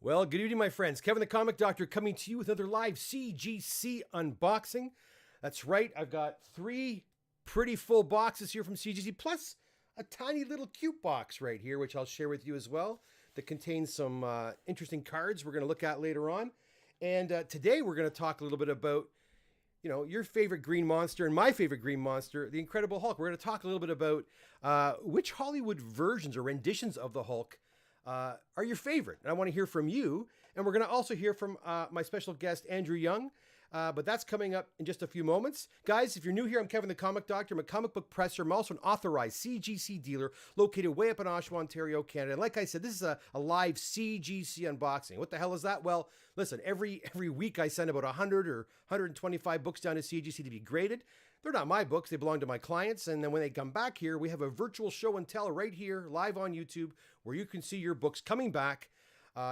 Well, good evening, my friends. Kevin the Comic Doctor coming to you with another live CGC unboxing. That's right, I've got three pretty full boxes here from CGC, plus a tiny little cute box right here, which I'll share with you as well, that contains some interesting cards we're going to look at later on. And today we're going to talk a little bit about, your favorite green monster and my favorite green monster, the Incredible Hulk. We're going to talk a little bit about which Hollywood versions or renditions of the Hulk are your favorite. And I want to hear from you. And we're going to also hear from my special guest, Andrew Young. But that's coming up in just a few moments. Guys, if you're new here, I'm Kevin the Comic Doctor. I'm a comic book presser. I'm also an authorized CGC dealer located way up in Oshawa, Ontario, Canada. And like I said, this is a live CGC unboxing. What the hell is that? Well, listen, every week I send about 100 or 125 books down to CGC to be graded. They're not my books. They belong to my clients. And then when they come back here, we have a virtual show and tell right here live on YouTube where you can see your books coming back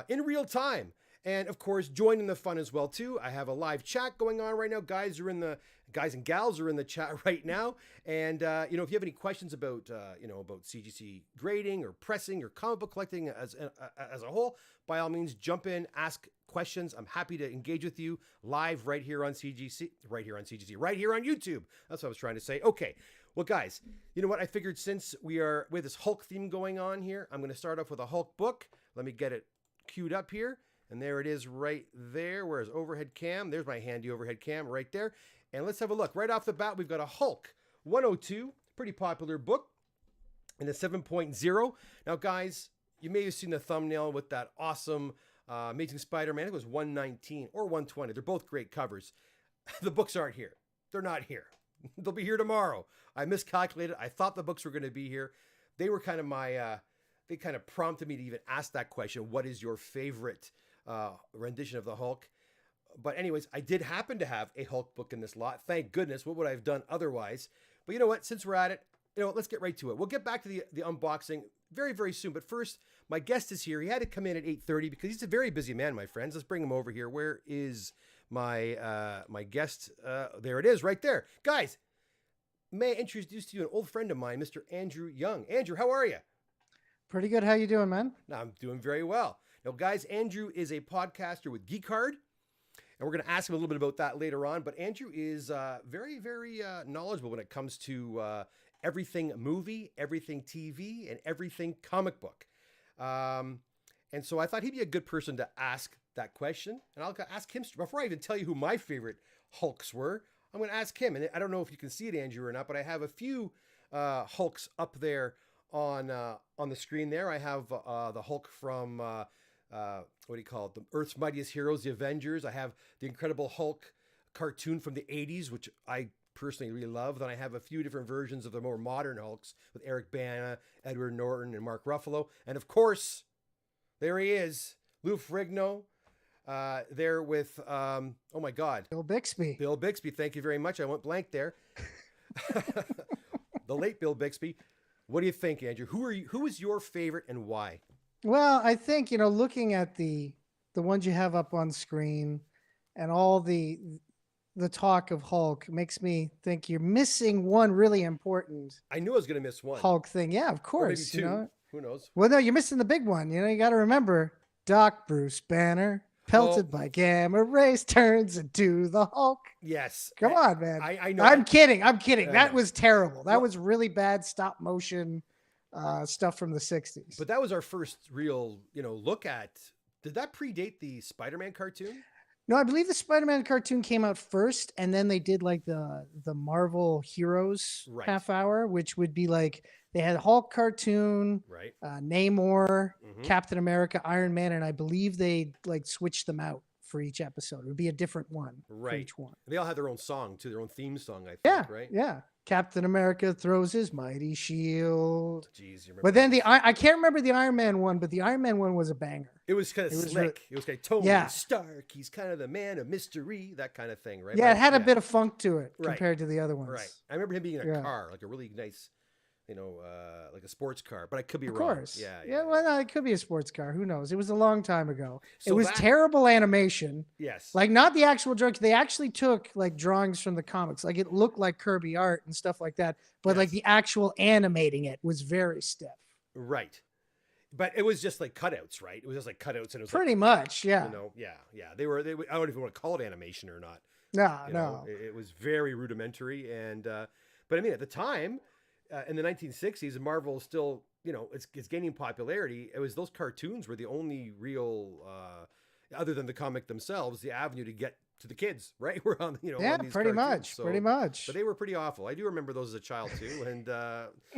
in real time. And of course, join in the fun as well too. I have a live chat going on right now. Guys and gals are in the chat right now. And if you have any questions about about CGC grading or pressing or comic book collecting as a whole, by all means, jump in, ask questions. I'm happy to engage with you live right here on CGC, right here on YouTube. That's what I was trying to say. Okay. Well, guys, you know what? I figured since we have this Hulk theme going on here, I'm going to start off with a Hulk book. Let me get it queued up here. And there it is right there. Where's overhead cam? There's my handy overhead cam right there. And let's have a look. Right off the bat, we've got a Hulk 102, pretty popular book, in a 7.0. Now, guys, you may have seen the thumbnail with that awesome Amazing Spider-Man. I think it was 119 or 120. They're both great covers. The books aren't here. They're not here. They'll be here tomorrow. I miscalculated. I thought the books were going to be here. They were kind of they kind of prompted me to even ask that question. What is your favorite rendition of the Hulk? But anyways, I did happen to have a Hulk book in this lot. Thank goodness. What would I have done otherwise? But you know what? Since we're at it, let's get right to it. We'll get back to the unboxing very, very soon. But first, my guest is here. He had to come in at 8:30 because he's a very busy man, my friends. Let's bring him over here. Where is my my guest? There it is, right there. Guys, may I introduce to you an old friend of mine, Mr. Andrew Young. Andrew, how are you? Pretty good. How you doing, man? I'm doing very well. Now, guys, Andrew is a podcaster with GEEK, and we're going to ask him a little bit about that later on. But Andrew is very, very knowledgeable when it comes to everything movie, everything TV, and everything comic book. And so I thought he'd be a good person to ask that question. And I'll ask him, before I even tell you who my favorite Hulks were, I'm going to ask him. And I don't know if you can see it, Andrew, or not, but I have a few Hulks up there on the screen there. I have the Hulk from what do you call it? The Earth's Mightiest Heroes, the Avengers. I have the Incredible Hulk cartoon from the 80s, which I personally really love. Then I have a few different versions of the more modern Hulks with Eric Bana, Edward Norton, and Mark Ruffalo. And of course, there he is, Lou Ferrigno, there with, oh my God. Bill Bixby. Bill Bixby, thank you very much. I went blank there. The late Bill Bixby. What do you think, Andrew? Who is your favorite and why? Well, I think, looking at the ones you have up on screen and all the talk of Hulk makes me think you're missing one really important. I knew I was going to miss one. Hulk thing. Yeah, of course. Or maybe two. Who knows? Well, no, you're missing the big one. You got to remember Doc Bruce Banner, pelted by gamma rays, turns into the Hulk. Yes. Come on, man. I know. I'm kidding. That was terrible. That was really bad stop motion stuff from the 60s. But that was our first real, look at. Did that predate the Spider-Man cartoon? No, I believe the Spider-Man cartoon came out first, and then they did like the Marvel Heroes half hour, which would be like they had Hulk cartoon, right? Namor, Captain America, Iron Man, and I believe they like switched them out for each episode. It would be a different one for each one. They all had their own song too, their own theme song, I think, right? Yeah. Captain America throws his mighty shield. Jeez, you remember? But then I can't remember the Iron Man one, but the Iron Man one was a banger. It was kind of slick. It was kind of Tony Stark. He's kind of the man of mystery, that kind of thing, right? Yeah, it had a bit of funk to it compared to the other ones. Right. I remember him being in a car, like a really nice, like a sports car, but I could be wrong. Of course. Yeah. Well, no, it could be a sports car. Who knows? It was a long time ago. So it was terrible animation. Yes. Like not the actual drawings. They actually took like drawings from the comics. Like it looked like Kirby art and stuff like that. But like the actual animating it was very stiff. Right. but it was just like cutouts, right? It was just like cutouts, and it was Pretty like, much, yeah. you know, yeah. They were. I don't know if you want to call it animation or not. No, You know, no. it was very rudimentary, and but I mean, at the time, in the 1960s, Marvel was still, you know, it's gaining popularity. It was those cartoons were the only real, other than the comic themselves, the avenue to get to the kids, right? We're on, you know, Yeah, on these pretty cartoons. much. So, Pretty much. but they were pretty awful. I do remember those as a child too, and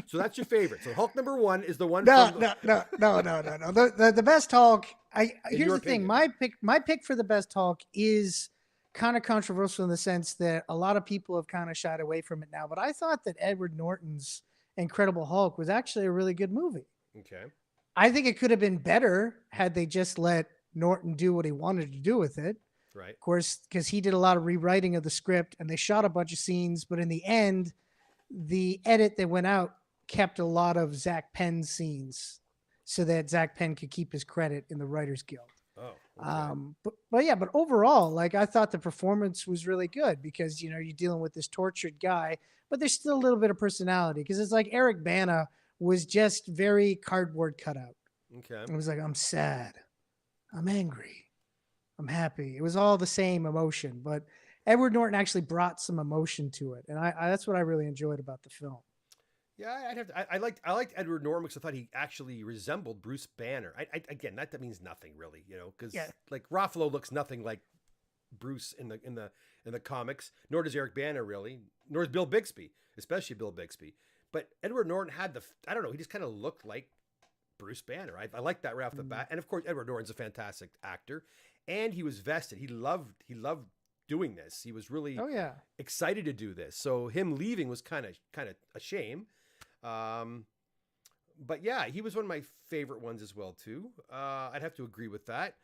so that's your favorite. So Hulk number one is the one No, from no, no, no, no, no, no. The best Hulk. in Here's your the thing. opinion. My pick for the best Hulk is kind of controversial in the sense that a lot of people have kind of shied away from it now. But I thought that Edward Norton's Incredible Hulk was actually a really good movie. Okay. I think it could have been better had they just let Norton do what he wanted to do with it. Right. Of course, because he did a lot of rewriting of the script and they shot a bunch of scenes, but in the end, the edit that went out kept a lot of Zach Penn's scenes so that Zach Penn could keep his credit in the Writers Guild. Oh. Okay. But overall, like I thought the performance was really good because you know you're dealing with this tortured guy, but there's still a little bit of personality because it's like Eric Bana was just very cardboard cutout. Okay. It was like I'm sad, I'm angry, I'm happy. It was all the same emotion, but Edward Norton actually brought some emotion to it, and I that's what I really enjoyed about the film. Yeah, I'd have to, I liked Edward Norton because I thought he actually resembled Bruce Banner. Again, that means nothing really, you know, because Yeah. like Ruffalo looks nothing like Bruce in the comics, nor does Eric Bana really, nor does Bill Bixby, especially Bill Bixby. But Edward Norton had I don't know, he just kind of looked like Bruce Banner. I like that right off the bat, and of course Edward Norton's a fantastic actor, and he was vested. He loved doing this. He was really Oh yeah, excited to do this. So him leaving was kind of a shame. But yeah, he was one of my favorite ones as well too. I'd have to agree with that.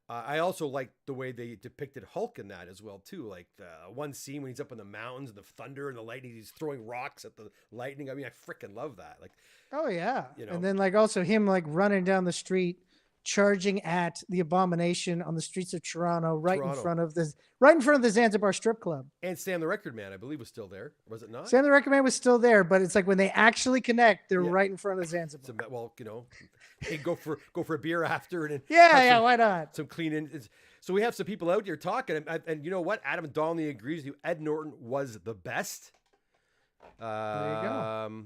I also like the way they depicted Hulk in that as well too. Like the one scene when he's up in the mountains and the thunder and the lightning, he's throwing rocks at the lightning. I mean, I freaking love that. Like, oh yeah. you know, And then like also him like running down the street, charging at the Abomination on the streets of Toronto, Toronto. right in front of the Zanzibar Strip Club. And Sam the Record Man, I believe, was still there. Was it not? Sam the Record Man was still there, but it's like when they actually connect, they're Yeah. right in front of Zanzibar. Well, you know, hey, go for a beer after and Yeah, why not? some clean in. So we have some people out here talking, and you know what? Adam Donnelly agrees with you. Ed Norton was the best. There you go.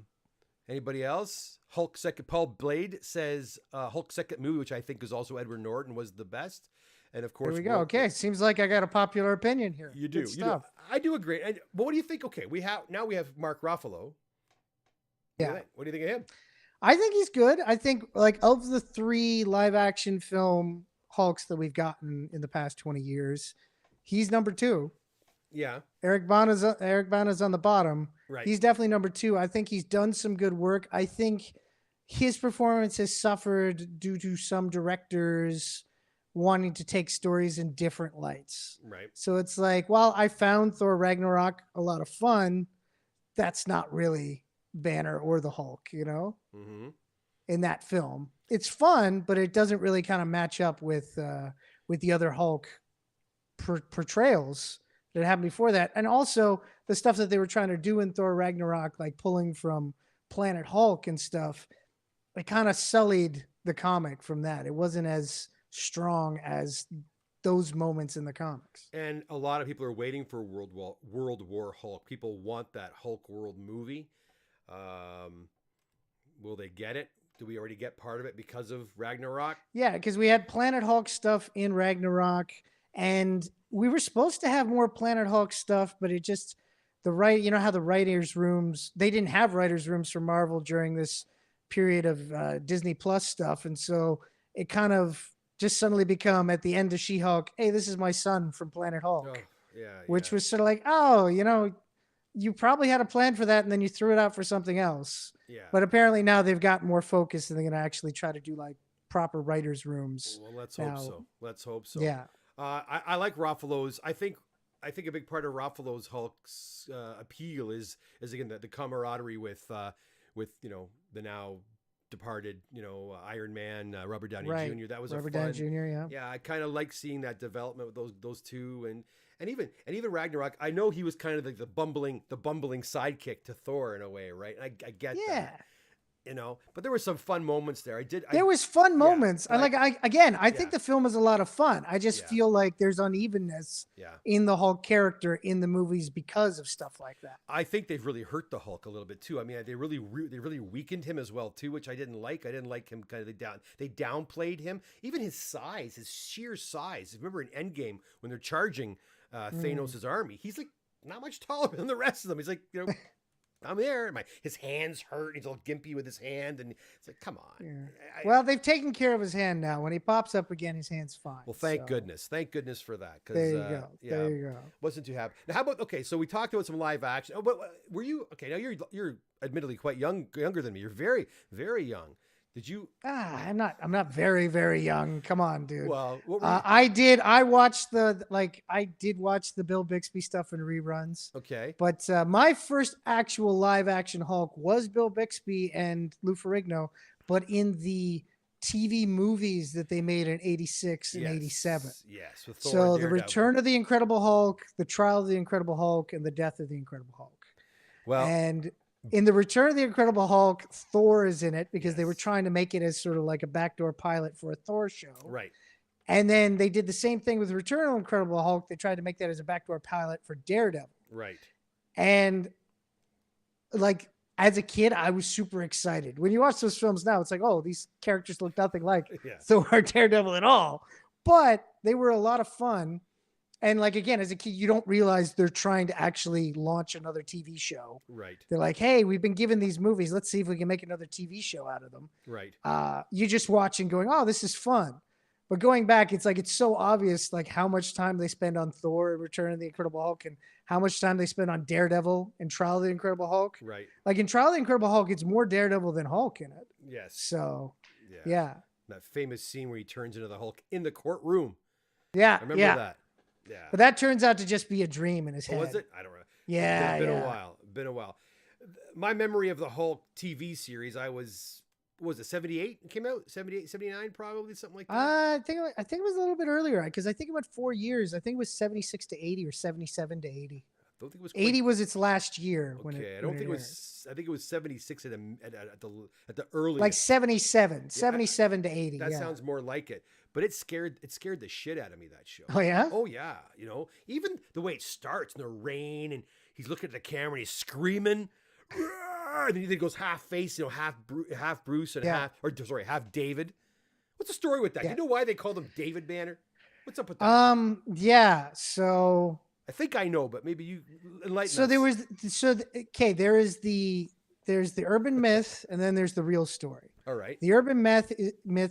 Anybody else? Hulk second. Paul Blade says Hulk second movie, which I think is also Edward Norton, was the best. And of course, There we go. Okay, seems like I got a popular opinion here. You do. Good stuff. I do agree. But what do you think? Okay, we have Mark Ruffalo. Yeah. What do you think of him? I think he's good. I think like of the 3 live action film Hulks that we've gotten in the past 20 years, he's number 2. Yeah. Eric Bana's on the bottom. Right. He's definitely number 2. I think he's done some good work. I think his performance has suffered due to some directors wanting to take stories in different lights. Right. So it's like, while I found Thor Ragnarok a lot of fun, that's not really Banner or the Hulk, you know, in that film. It's fun, but it doesn't really kind of match up with the other Hulk portrayals that happened before that. And also the stuff that they were trying to do in Thor Ragnarok, like pulling from Planet Hulk and stuff, it kind of sullied the comic from that. It wasn't as strong as those moments in the comics. And a lot of people are waiting for World War Hulk. People want that Hulk World movie. Will they get it? Do we already get part of it because of Ragnarok? Yeah, because we had Planet Hulk stuff in Ragnarok, and we were supposed to have more Planet Hulk stuff, but it just you know how the writers' rooms, they didn't have writers' rooms for Marvel during this period of Disney Plus stuff, and so it kind of just suddenly become at the end of She-Hulk, hey, this is my son from Planet Hulk, which was sort of like, oh, you know, you probably had a plan for that, and then you threw it out for something else. Yeah. But apparently now they've got more focus, and they're going to actually try to do like proper writers' rooms. Well, let's hope so. Let's hope so. Yeah. I like Ruffalo's. I think a big part of Ruffalo's Hulk's appeal is again the camaraderie with you know the now departed Iron Man, Robert Downey Jr. That was Robert a fun. Downey Jr. Yeah. Yeah, I kind of like seeing that development with those two, and even Ragnarok. I know he was kind of like the bumbling sidekick to Thor in a way, right? I get that. But there were some fun moments there. There was fun moments. I I yeah. think the film is a lot of fun. I just Yeah. feel like there's unevenness Yeah. in the Hulk character in the movies because of stuff like that. I think they've really hurt the Hulk a little bit too. I mean, they really weakened him as well too, which I didn't like. I didn't like him kind of they downplayed him. Even his size, his sheer size. Remember in Endgame when they're charging Thanos' army, he's like not much taller than the rest of them. He's like, I'm there. His hands hurt. He's all gimpy with his hand, and it's like, come on. Yeah. Well, they've taken care of his hand now. When he pops up again, his hand's fine. Well, thank goodness. Thank goodness for that. There you go. Yeah, there you go. Wasn't too happy. Now, how about so we talked about some live action. Oh, but were you okay? Now you're admittedly quite younger than me. You're very, very young. Did you? I'm not very, very young. Come on, dude. Well, what were you? I did watch the Bill Bixby stuff in reruns. Okay. But my first actual live action Hulk was Bill Bixby and Lou Ferrigno, but in the TV movies that they made in 86 and 87. Yes. With Thor So and the Return of the Incredible Hulk, the Trial of the Incredible Hulk, and the Death of the Incredible Hulk. Well, and in the Return of the Incredible Hulk, Thor is in it because they were trying to make it as sort of like a backdoor pilot for a Thor show. Right. And then they did the same thing with Return of the Incredible Hulk. They tried to make that as a backdoor pilot for Daredevil. Right. And like as a kid, I was super excited. When you watch those films now, it's like, oh, these characters look nothing like Thor or Daredevil at all. But they were a lot of fun. And like, again, as a kid, you don't realize they're trying to actually launch another TV show. Right. They're like, hey, we've been given these movies. Let's see if we can make another TV show out of them. Right. You just watch and going, oh, this is fun. But going back, it's like, it's so obvious, like how much time they spend on Thor and Return of the Incredible Hulk and how much time they spend on Daredevil and Trial of the Incredible Hulk. Right. Like in Trial of the Incredible Hulk, it's more Daredevil than Hulk in it. Yes. So, yeah. That famous scene where he turns into the Hulk in the courtroom. Yeah. I remember that. Yeah. But that turns out to just be a dream in his head. Was it? I don't know. Yeah. It's been a while. My memory of the Hulk TV series, was it 78? It came out 78, 79, probably something like that. I think it was a little bit earlier because I think it went 4 years. I think it was 76 to 80 or 77 to 80. I don't think it was 80 was its last year. Okay, I don't think it was. I think it was 76 at the early. Like 77 to 80. That sounds more like it. But it scared the shit out of me, that show. Oh yeah. Oh yeah. Even the way it starts in the rain and he's looking at the camera and he's screaming. And then he goes half face, half Bruce and half David. What's the story with that? Yeah. You know why they called him David Banner? What's up with that? Yeah. So I think I know, but maybe you enlighten us. There's the urban myth and then there's the real story. All right. The urban myth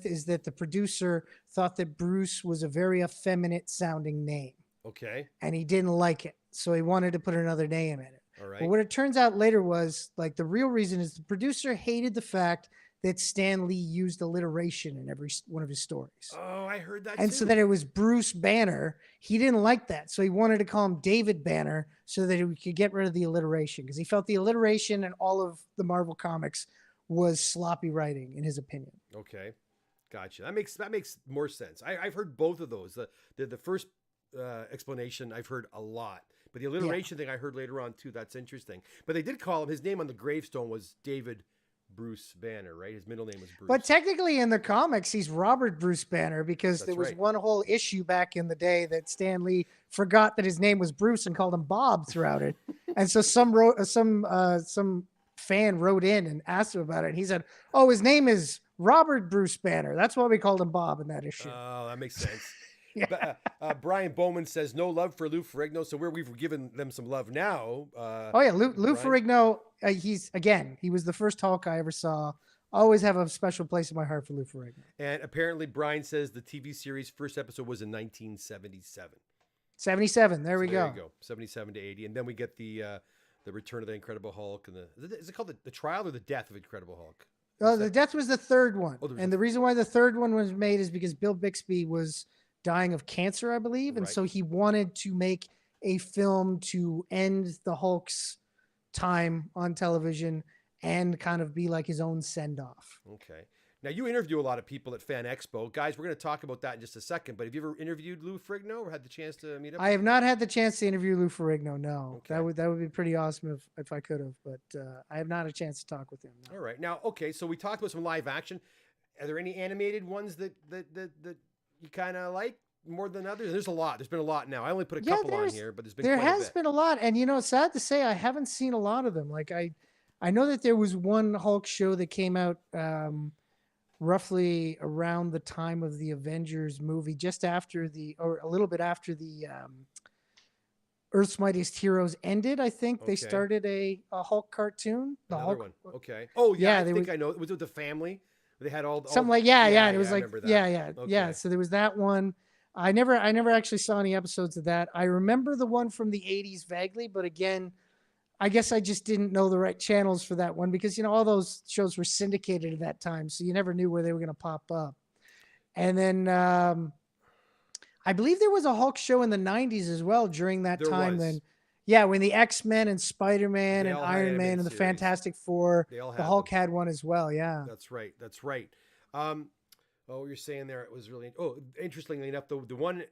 is that the producer thought that Bruce was a very effeminate sounding name. Okay. And he didn't like it. So he wanted to put another name in it. All right. But what it turns out later was like the real reason is the producer hated the fact that Stan Lee used alliteration in every one of his stories. Oh, I heard that and too. So that it was Bruce Banner. He didn't like that. So he wanted to call him David Banner so that he could get rid of the alliteration because he felt the alliteration in all of the Marvel comics was sloppy writing in his opinion. Okay. Gotcha. That makes more sense. I've heard both of those. The first explanation I've heard a lot. But the alliteration thing I heard later on too, that's interesting. But they did call him, his name on the gravestone was David Bruce Banner, right? His middle name was Bruce. But technically in the comics, he's Robert Bruce Banner because there was one whole issue back in the day that Stan Lee forgot that his name was Bruce and called him Bob throughout it. And so some fan wrote in and asked him about it. And he said, oh, his name is Robert Bruce Banner. That's why we called him Bob in that issue. Oh, that makes sense. Brian Bowman says no love for Lou Ferrigno, so we've given them some love now. Lou Ferrigno. He was the first Hulk I ever saw. Always have a special place in my heart for Lou Ferrigno. And apparently, Brian says the TV series first episode was in 1977. 77. There we go. There you go. 77 to 80, and then we get the Return of the Incredible Hulk and is it called the Trial or the Death of Incredible Hulk? The Death was the third one, and the reason why the third one was made is because Bill Bixby was dying of cancer, I believe. And so he wanted to make a film to end the Hulk's time on television and kind of be like his own send off. Okay. Now, you interview a lot of people at Fan Expo. Guys, we're going to talk about that in just a second, but have you ever interviewed Lou Ferrigno or had the chance to meet up? I have not had the chance to interview Lou Ferrigno. No, Okay. that would be pretty awesome if I could have, but I have not had a chance to talk with him. No. All right. Now, okay, so we talked about some live action. Are there any animated ones that you kind of like more than others? There's a lot. There's been a lot now. I only put a couple on here, but there quite has a bit. been a lot, and it's sad to say I haven't seen a lot of them. Like I know that there was one Hulk show that came out roughly around the time of the Avengers movie, just after or a little bit after the Earth's Mightiest Heroes ended. I think they started a Hulk cartoon. Another one. Okay. Oh yeah, I think I know. It was with the family. They had something like it was like okay. yeah. So there was that one. I never actually saw any episodes of that. I remember the one from the 80s vaguely, but again, I guess I just didn't know the right channels for that one because all those shows were syndicated at that time, so you never knew where they were going to pop up. And then I believe there was a Hulk show in the 90s as well during that time. Then, yeah, when the X-Men and Spider-Man and Iron Man and the Fantastic Four, the Hulk had one as well. Yeah, that's right. That's right. Oh, you're saying there it was really. Oh, interestingly enough, the one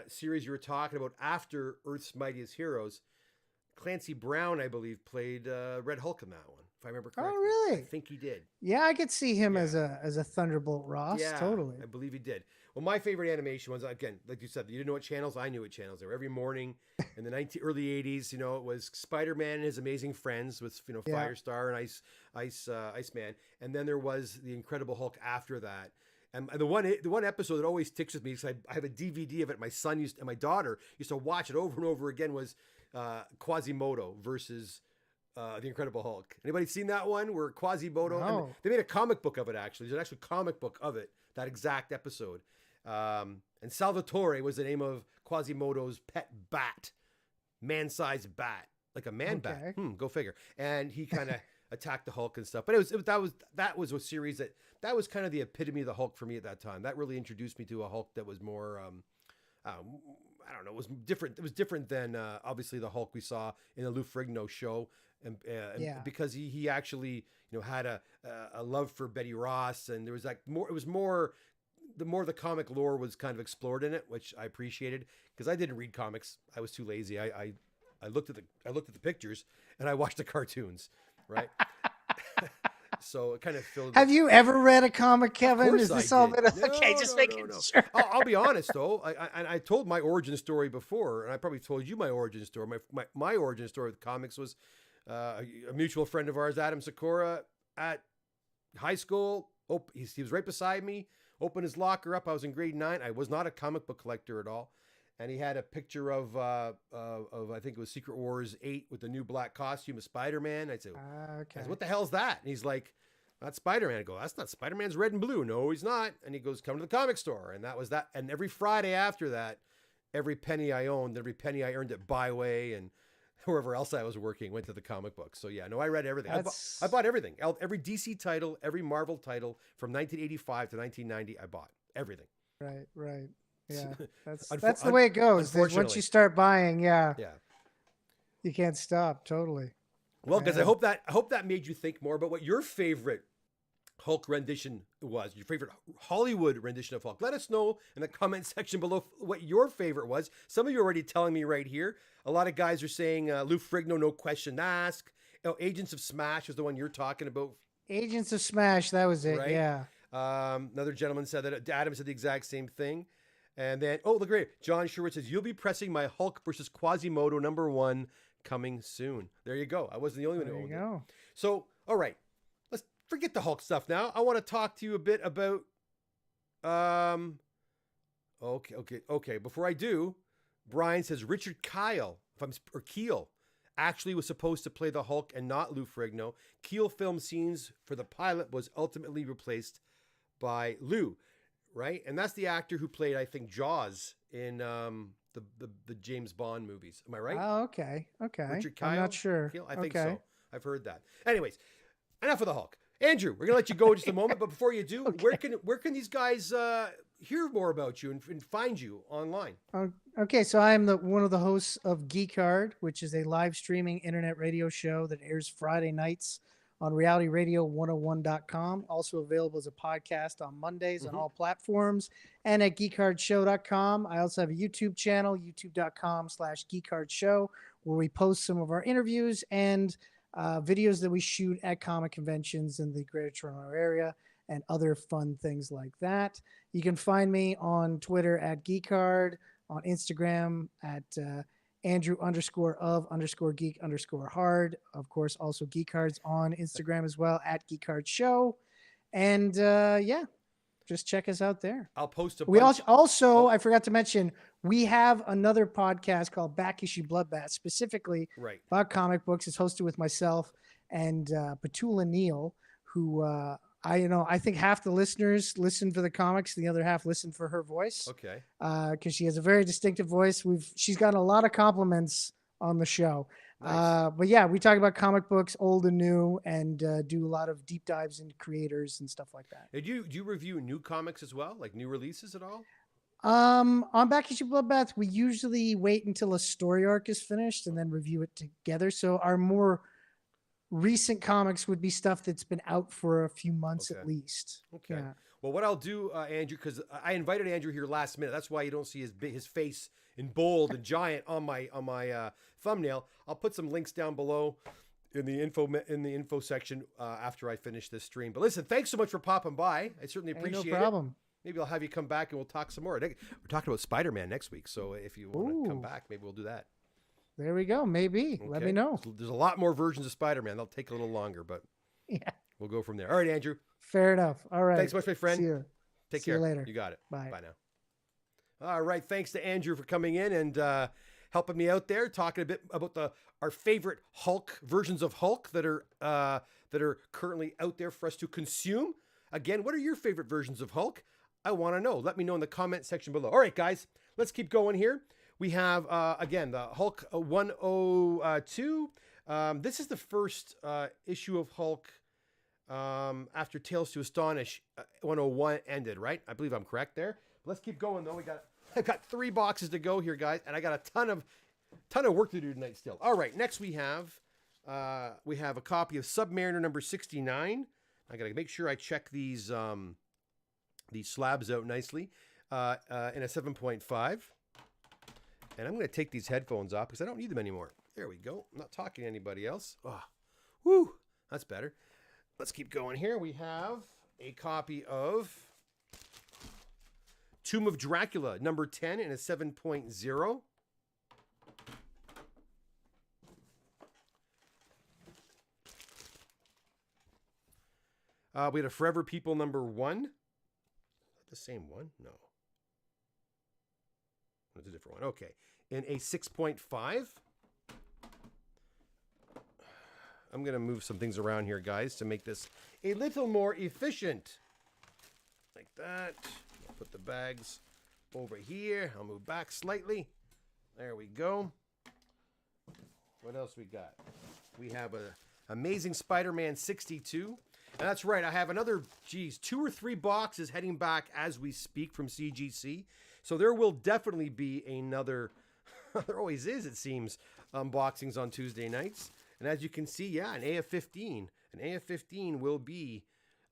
series you were talking about after Earth's Mightiest Heroes, Clancy Brown, I believe, played Red Hulk in that one, if I remember correctly. Oh, really? I think he did. Yeah, I could see him as a Thunderbolt Ross. Yeah, totally. I believe he did. Well, my favorite animation ones, again, like you said, you didn't know what channels. I knew what channels they were. Every morning in the early 80s, it was Spider-Man and His Amazing Friends with, Firestar and Iceman. And then there was The Incredible Hulk after that. And the one episode that always sticks with me, because I have a DVD of it. My son and my daughter used to watch it over and over again, was Quasimodo versus The Incredible Hulk. Anybody seen that one where Quasimodo? No. They made a comic book of it, actually. There's an actual comic book of it, that exact episode. And Salvatore was the name of Quasimodo's pet bat, man-sized bat, like a man bat. Go figure. And he kind of attacked the Hulk and stuff. But that was a series that was kind of the epitome of the Hulk for me at that time. That really introduced me to a Hulk that was more, I don't know, it was different. It was different than obviously the Hulk we saw in the Lou Ferrigno show, and because he actually had a love for Betty Ross, and there was more. It was more. The more the comic lore was kind of explored in it, which I appreciated, because I didn't read comics. I was too lazy. I looked at the pictures and I watched the cartoons, right? So it kind of filled. Have you ever read a comic, Kevin? Is this all been okay? Just making sure. I'll be honest though. I told my origin story before, and I probably told you my origin story. My origin story with comics was a mutual friend of ours, Adam Sikora, at high school. Oh, he was right beside me. Opened his locker up. I was in grade 9. I was not a comic book collector at all. And he had a picture of I think it was Secret Wars 8 with the new black costume of Spider-Man. I'd say, okay, what the hell's that? And he's like, that's Spider-Man. I go, that's not Spider-Man's red and blue. No, he's not. And he goes, come to the comic store. And that was that. And every Friday after that, every penny I owned, every penny I earned at Byway and wherever else I was working, went to the comic book. So yeah, no, I read everything. I bought everything. Every DC title, every Marvel title from 1985 to 1990, I bought everything. Right. Yeah, that's the way it goes. Once you start buying, yeah, you can't stop. Totally. Well, because I hope that made you think more about what your favorite Hulk rendition was, your favorite Hollywood rendition of Hulk. Let us know in the comment section below what your favorite was. Some of you are already telling me right here. A lot of guys are saying Lou Ferrigno, no question asked. Agents of Smash was the one you're talking about. Agents of Smash, that was it, right? Yeah. Another gentleman said that. Adam said the exact same thing. And then, look right. John Sherwood says, you'll be pressing my Hulk versus Quasimodo #1 coming soon. There you go. I wasn't the only one who owned it. So, all right. Let's forget the Hulk stuff now. I want to talk to you a bit about Okay. Before I do, Brian says Richard Keel actually was supposed to play the Hulk and not Lou Ferrigno. Keel filmed scenes for the pilot, was ultimately replaced by Lou, right? And that's the actor who played, I think, Jaws in the James Bond movies. Am I right? Oh, okay. Richard Keel? I'm not sure. I think so. I've heard that. Anyways, enough of the Hulk. Andrew, we're gonna let you go in just a moment, but before you do, where can these guys hear more about you and find you online? Okay, so I am one of the hosts of GEEK, which is a live streaming internet radio show that airs Friday nights on realityradio101.com. Also available as a podcast on Mondays on all platforms and at geekhardshow.com. I also have a YouTube channel, youtube.com/geekhardshow, where we post some of our interviews and videos that we shoot at comic conventions in the Greater Toronto area and other fun things like that. You can find me on Twitter at geekhard, on Instagram at Andrew_of_geek_hard. Of course, also Geekhards on Instagram as well at Geekhard Show. And yeah, just check us out there. I'll post a We bunch. also, I forgot to mention, we have another podcast called Back Issue Bloodbath, specifically Right. about comic books. It's hosted with myself and Petula Neal, who I think half the listeners listen for the comics, the other half listen for her voice. Okay. Because she has a very distinctive voice. She's gotten a lot of compliments on the show. Nice. But yeah, we talk about comic books, old and new, and do a lot of deep dives into creators and stuff like that. Do you review new comics as well, like new releases at all? On Back Issue Bloodbath, we usually wait until a story arc is finished and then review it together. So our more recent comics would be stuff that's been out for a few months at least. Okay. Yeah. Well, what I'll do, Andrew, because I invited Andrew here last minute. That's why you don't see his face in bold and giant on my thumbnail. I'll put some links down below in the info section after I finish this stream. But listen, thanks so much for popping by. I certainly appreciate it. No problem. Maybe I'll have you come back and we'll talk some more. We're talking about Spider-Man next week, so if you want to come back, maybe we'll do that. There we go. Maybe. Okay. Let me know. There's a lot more versions of Spider-Man. They'll take a little longer, but yeah, we'll go from there. All right, Andrew. Fair enough. All right. Thanks so much, my friend. See you. Take See care. you later. You got it. Bye. Bye now. All right. Thanks to Andrew for coming in and helping me out there, talking a bit about our favorite Hulk versions of Hulk that are currently out there for us to consume. Again, what are your favorite versions of Hulk? I want to know. Let me know in the comment section below. All right, guys, let's keep going here. We have, again, the Hulk 102. This is the first issue of Hulk after Tales to Astonish 101 ended, right? I believe I'm correct there. But let's keep going, though. I've got 3 boxes to go here, guys, and I got a ton of work to do tonight still. All right, next we have a copy of Submariner number 69. I got to make sure I check these slabs out nicely in a 7.5. And I'm going to take these headphones off because I don't need them anymore. There we go. I'm not talking to anybody else. Oh, whoo, that's better. Let's keep going here. We have a copy of Tomb of Dracula, number 10 in a 7.0. We had a Forever People number 1. The same one? No. It's a different one. Okay. In a 6.5. I'm going to move some things around here, guys, to make this a little more efficient. Like that. I'll put the bags over here. I'll move back slightly. There we go. What else we got? We have a Amazing Spider-Man 62. And that's right. I have another, 2 or 3 boxes heading back as we speak from CGC. So there will definitely be another, there always is, it seems, unboxings on Tuesday nights. And as you can see, yeah, an AF-15. An AF-15 will be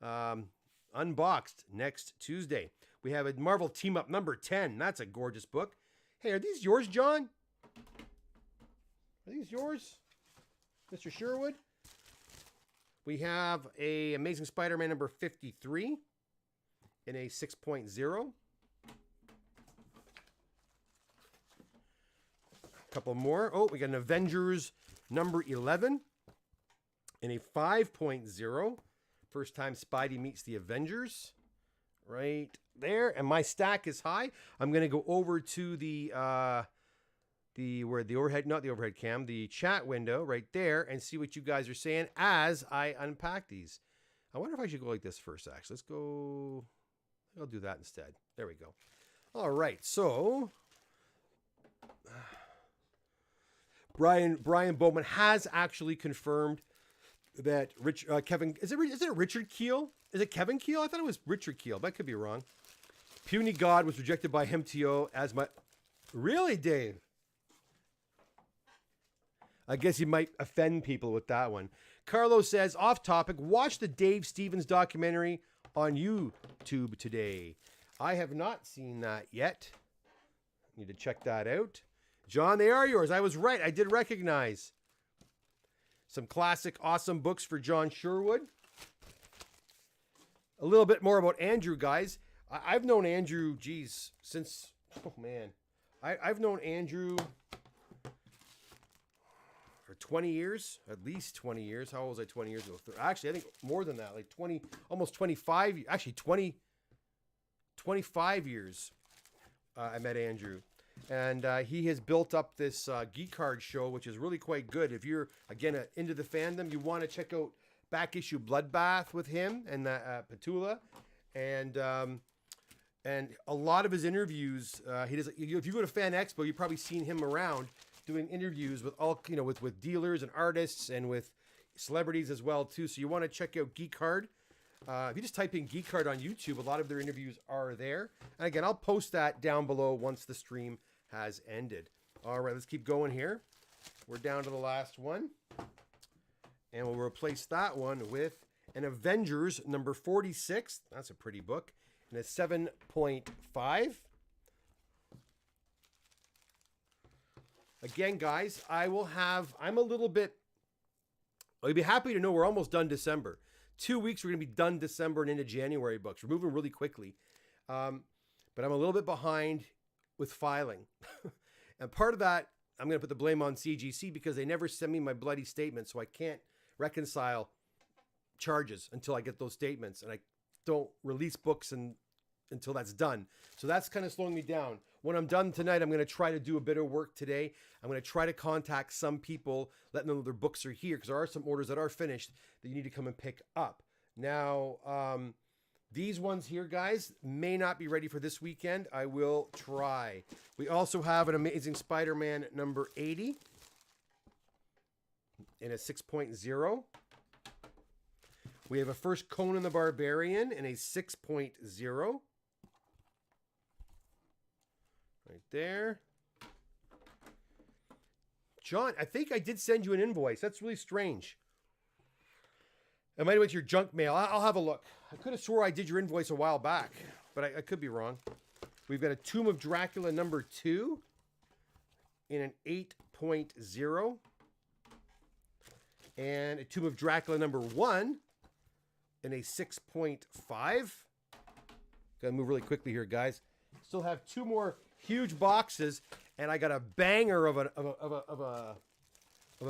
unboxed next Tuesday. We have a Marvel Team Up number 10. That's a gorgeous book. Hey, are these yours, John? Are these yours, Mr. Sherwood? We have a Amazing Spider-Man number 53 in a 6.0. A couple more. Oh, we got an Avengers number 11 in a 5.0. First time Spidey meets the Avengers. Right there. And my stack is high. I'm going to go over to the overhead, not the overhead cam, the chat window right there and see what you guys are saying as I unpack these. I wonder if I should go like this first, actually. Let's go. I'll do that instead. There we go. All right. So Brian Bowman has actually confirmed that Kevin, is it Richard Keel? Is it Kevin Keel? I thought it was Richard Keel, but I could be wrong. Puny God was rejected by MTO as my... Really, Dave? I guess you might offend people with that one. Carlos says, off topic, watch the Dave Stevens documentary on YouTube today. I have not seen that yet. Need to check that out. John, they are yours. I was right. I did recognize some classic, awesome books for John Sherwood. A little bit more about Andrew, guys. I've known Andrew, since, oh man. I've known Andrew for 20 years, at least 20 years. How old was I 20 years ago? Actually, I think more than that, like 20, almost 25, actually 25 years I met Andrew. And he has built up this Geek Card show, which is really quite good. If you're, again, into the fandom, you want to check out back issue Bloodbath with him and Petula. And a lot of his interviews, he does. If you go to Fan Expo, you've probably seen him around doing interviews with all, with dealers and artists and with celebrities as well too. So you want to check out Geek Card. If you just type in Geek Card on YouTube, a lot of their interviews are there. And again, I'll post that down below once the stream has ended. All right, let's keep going here. We're down to the last one. And we'll replace that one with an Avengers number 46. That's a pretty book. And a 7.5. Again, guys, I'm a little bit, I'd be happy to know we're almost done December. 2 weeks, we're going to be done December and into January books. We're moving really quickly. But I'm a little bit behind with filing. And part of that, I'm going to put the blame on CGC because they never send me my bloody statement. So I can't reconcile charges until I get those statements. And I don't release books until that's done. So that's kind of slowing me down. When I'm done tonight, I'm going to try to do a bit of work today. I'm going to try to contact some people, let them know their books are here, because there are some orders that are finished that you need to come and pick up. Now, these ones here, guys, may not be ready for this weekend. I will try. We also have an Amazing Spider-Man number 80 in a 6.0. We have a first Conan the Barbarian in a 6.0. Right there. John, I think I did send you an invoice. That's really strange. It might have went to your junk mail. I'll have a look. I could have swore I did your invoice a while back, but I could be wrong. We've got a Tomb of Dracula number 2 in an 8.0. And a Tomb of Dracula number 1 in a 6.5. Gotta move really quickly here, guys. Still have 2 more huge boxes, and I got a banger of a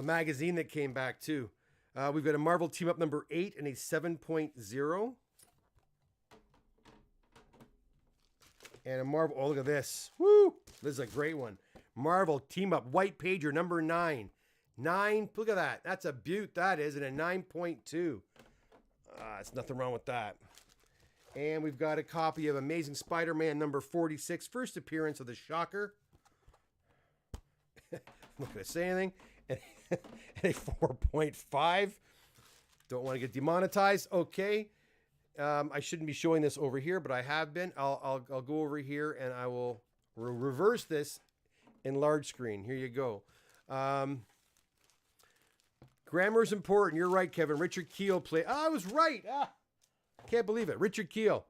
magazine that came back too. We've got a Marvel Team Up number 8 and a 7.0. And a Marvel, oh, look at this. Woo! This is a great one. Marvel Team Up White Pager number 9. 9, look at that. That's a beaut, that is, and a 9.2. There's nothing wrong with that. And we've got a copy of Amazing Spider-Man number 46, first appearance of the Shocker. I'm not going to say anything. And a 4.5. Don't want to get demonetized. Okay. I shouldn't be showing this over here, but I have been. I'll go over here and I will reverse this in large screen. Here you go. Grammar is important. You're right, Kevin. Richard Keel played. I was right. Can't believe it. Richard Keel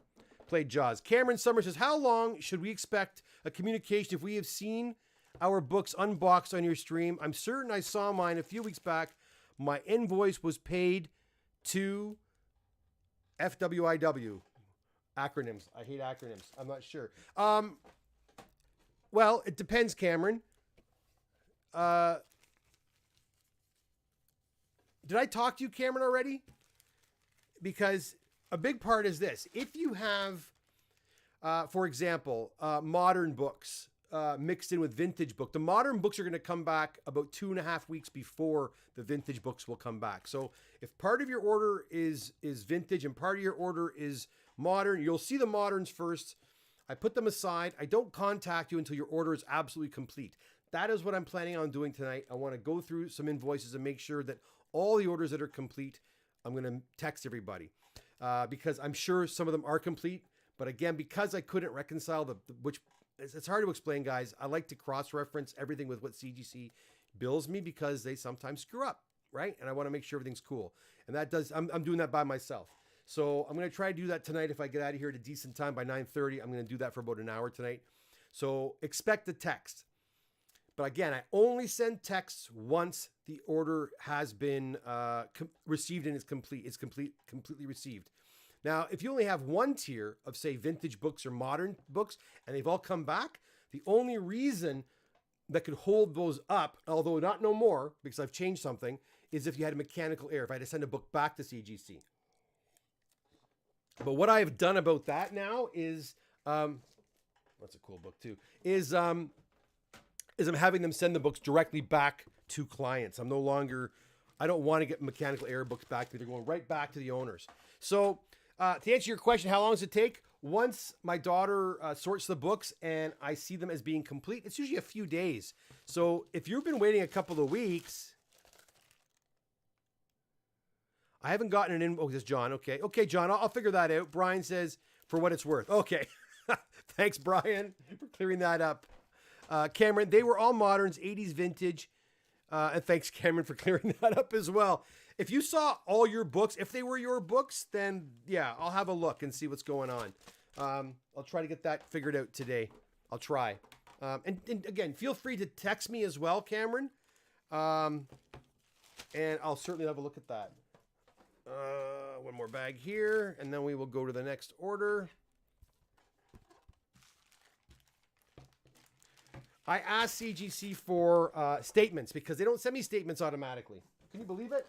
played Jaws. Cameron Summers says, how long should we expect a communication if we have seen our books unboxed on your stream? I'm certain I saw mine a few weeks back. My invoice was paid to FWIW. Acronyms. I hate acronyms. I'm not sure. Well, it depends, Cameron. Did I talk to you, Cameron, already? Because a big part is this. If you have, for example, modern books mixed in with vintage book, the modern books are going to come back about 2.5 weeks before the vintage books will come back. So if part of your order is vintage and part of your order is modern, you'll see the moderns first. I put them aside. I don't contact you until your order is absolutely complete. That is what I'm planning on doing tonight. I want to go through some invoices and make sure that all the orders that are complete, I'm going to text everybody. Because I'm sure some of them are complete. But again, because I couldn't reconcile which it's hard to explain, guys. I like to cross-reference everything with what CGC bills me because they sometimes screw up. right? And I want to make sure everything's cool. And that does, I'm doing that by myself. So I'm going to try to do that tonight. If I get out of here at a decent time by 9:30, I'm going to do that for about an hour tonight. So expect the text. But again, I only send texts once the order has been received and is complete. It's completely received. Now, if you only have one tier of, say, vintage books or modern books, and they've all come back, the only reason that could hold those up, although not no more, because I've changed something, is if you had a mechanical error, if I had to send a book back to CGC. But what I've done about that now is, that's a cool book too, is I'm having them send the books directly back to clients. I'm no longer, I don't want to get mechanical error books back. They're going right back to the owners. So to answer your question, how long does it take? Once my daughter sorts the books and I see them as being complete, it's usually a few days. So if you've been waiting a couple of weeks, I haven't gotten an in. Oh, this is John. Okay. Okay, John, I'll figure that out. Brian says, for what it's worth. Okay. Thanks, Brian, for clearing that up. Cameron, they were all moderns, 80s vintage. And thanks, Cameron, for clearing that up as well. If you saw all your books, if they were your books, then yeah, I'll have a look and see what's going on. I'll try to get that figured out today. I'll try. And again, feel free to text me as well, Cameron. And I'll certainly have a look at that. One more bag here, and then we will go to the next order. I asked CGC for statements because they don't send me statements automatically. Can you believe it?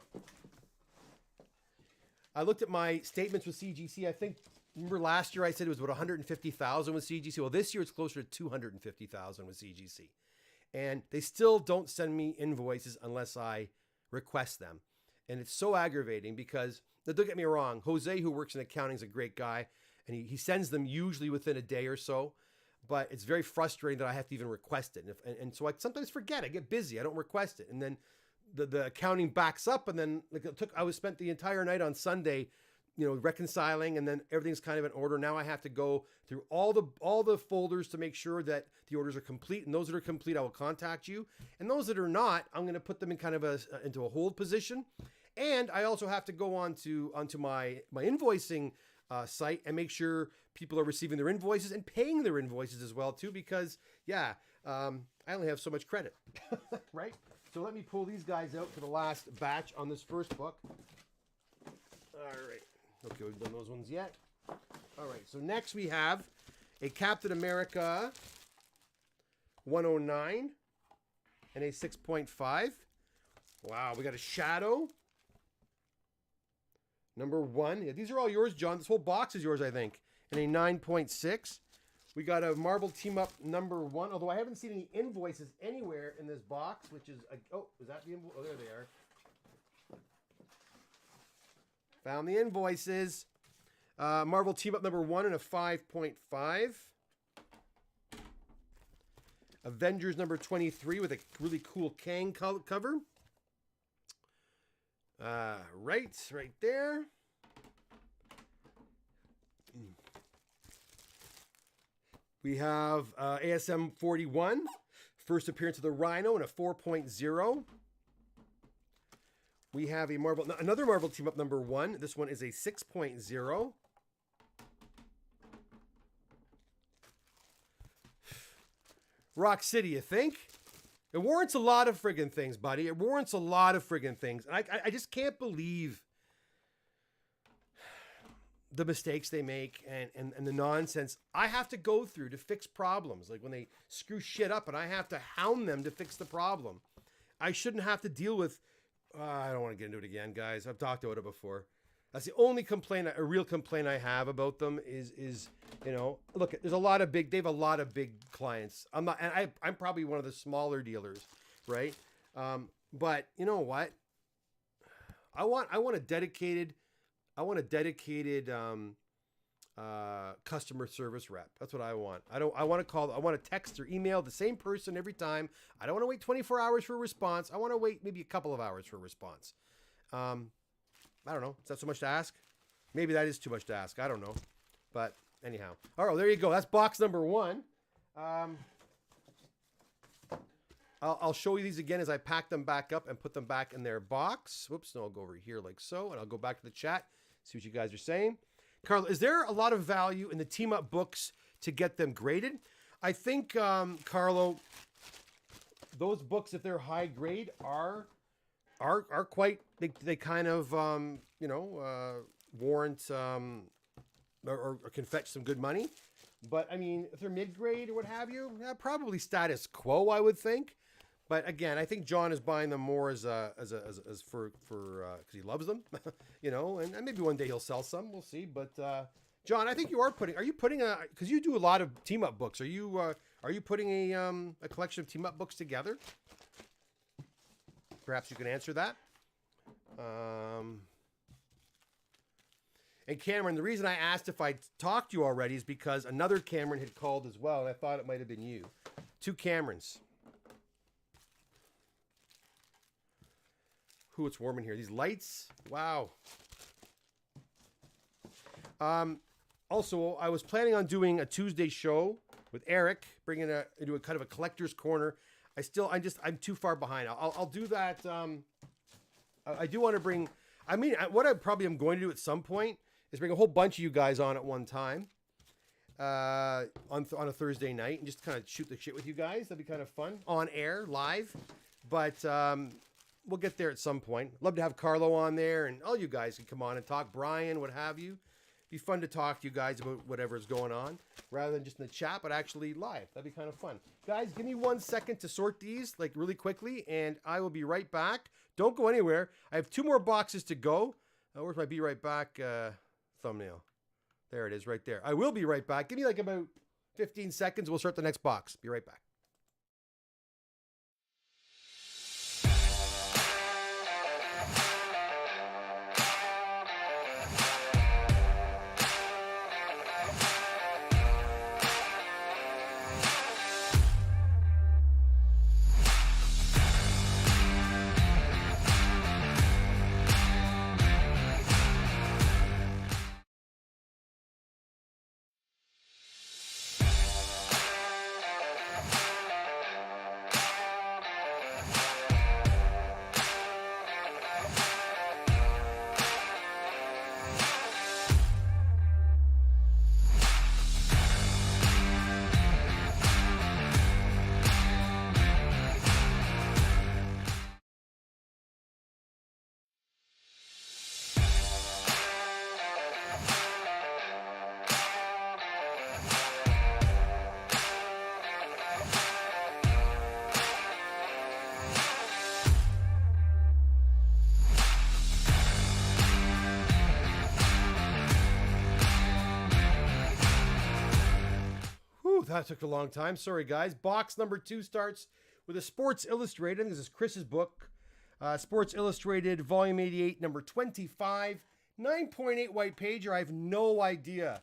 I looked at my statements with CGC. I think, remember last year I said it was about 150,000 with CGC. Well, this year it's closer to 250,000 with CGC. And they still don't send me invoices unless I request them. And it's so aggravating because, now don't get me wrong, Jose, who works in accounting, is a great guy. And he sends them usually within a day or so. But it's very frustrating that I have to even request it. And so I sometimes forget. I get busy. I don't request it. And then the accounting backs up. And then I spent the entire night on Sunday, reconciling. And then everything's kind of in order. Now I have to go through all the folders to make sure that the orders are complete. And those that are complete, I will contact you. And those that are not, I'm going to put them in kind of into a hold position. And I also have to go onto my invoicing site and make sure people are receiving their invoices and paying their invoices as well too, because I only have so much credit, right? So let me pull these guys out for the last batch on this first book. All right. Okay, we've done those ones yet. All right. So next we have a Captain America 109 and a 6.5. Wow, we got a Shadow #1. Yeah, these are all yours, John. This whole box is yours, I think. And a 9.6. We got a Marvel Team Up #1, although I haven't seen any invoices anywhere in this box, which is... is that the invoice? Oh, there they are. Found the invoices. Marvel Team Up #1 and a 5.5. Avengers #23 with a really cool Kang cover. Right there. We have ASM 41, first appearance of the Rhino and a 4.0. We have another Marvel Team Up #1. This one is a 6.0. Rock City, you think? It warrants a lot of friggin' things, buddy. It warrants a lot of friggin' things. And I just can't believe the mistakes they make and the nonsense I have to go through to fix problems. Like when they screw shit up and I have to hound them to fix the problem. I shouldn't have to deal with... I don't want to get into it again, guys. I've talked about it before. That's the only a real complaint I have about them is look, they have a lot of big clients. I'm probably one of the smaller dealers, right? But you know what? I want a dedicated customer service rep. That's what I want. I want to text or email the same person every time. I don't want to wait 24 hours for a response. I want to wait maybe a couple of hours for a response. I don't know. Is that so much to ask? Maybe that is too much to ask. I don't know. But anyhow. All right, there you go. That's box #1. I'll show you these again as I pack them back up and put them back in their box. Whoops, no, I'll go over here like so, and I'll go back to the chat, see what you guys are saying. Carlo, is there a lot of value in the team up books to get them graded? I think, Carlo, those books, if they're high grade, are quite, they kind of, warrant or can fetch some good money. But I mean, if they're mid grade or what have you, yeah, probably status quo, I would think. But again, I think John is buying them more as for because he loves them, and maybe one day he'll sell some. We'll see. But John, I think are you putting because you do a lot of team up books. Are you putting a collection of team up books together? Perhaps you can answer that. And Cameron, the reason I asked if I'd talked to you already is because another Cameron had called as well, and I thought it might have been you. 2 Camerons. Ooh, it's warm in here. These lights, wow. Also, I was planning on doing a Tuesday show with Eric, bringing into a kind of a collector's corner. I'm too far behind. I'll do that. I do want to bring. I mean, what I probably am going to do at some point is bring a whole bunch of you guys on at one time, on a Thursday night, and just kind of shoot the shit with you guys. That'd be kind of fun on air, live. But we'll get there at some point. Love to have Carlo on there, and all you guys can come on and talk. Brian, what have you. Be fun to talk to you guys about whatever's going on, rather than just in the chat, but actually live. That'd be kind of fun. Guys, give me 1 second to sort these, like really quickly, and I will be right back. Don't go anywhere. I have 2 more boxes to go. Where's my be right back thumbnail? There it is, right there. I will be right back. Give me like about 15 seconds. We'll start the next box. Be right back. That took a long time. Sorry, guys. Box number 2 starts with a Sports Illustrated. This is Chris's book. Sports Illustrated, Volume 88, number 25. 9.8 white pager. I have no idea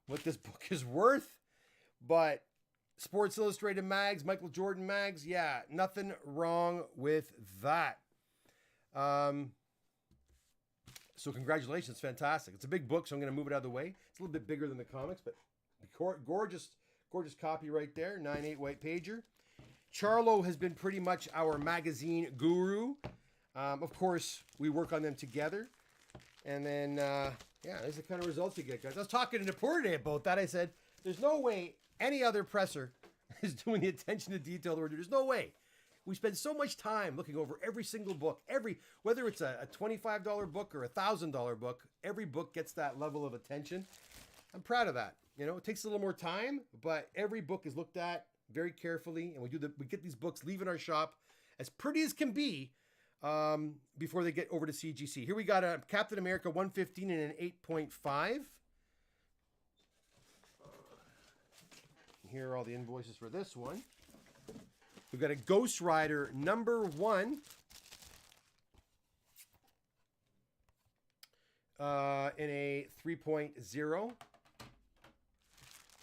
what this book is worth, but Sports Illustrated mags, Michael Jordan mags, yeah, nothing wrong with that. So congratulations. Fantastic. It's a big book, so I'm going to move it out of the way. It's a little bit bigger than the comics, but gorgeous copy right there. 9.8 white pager. Charlo has been pretty much our magazine guru. Of course, we work on them together. And then, yeah, there's the kind of results you get, guys. I was talking to Napur today about that. I said, there's no way any other presser is doing the attention to detail that we're doing. There's no way. We spend so much time looking over every single book. Whether it's a $25 book or a $1,000 book, every book gets that level of attention. I'm proud of that. You know, it takes a little more time, but every book is looked at very carefully, and we get these books leaving our shop as pretty as can be before they get over to CGC. Here we got a Captain America 115 and an 8.5. Here are all the invoices for this one. We've got a Ghost Rider number 1. In a 3.0.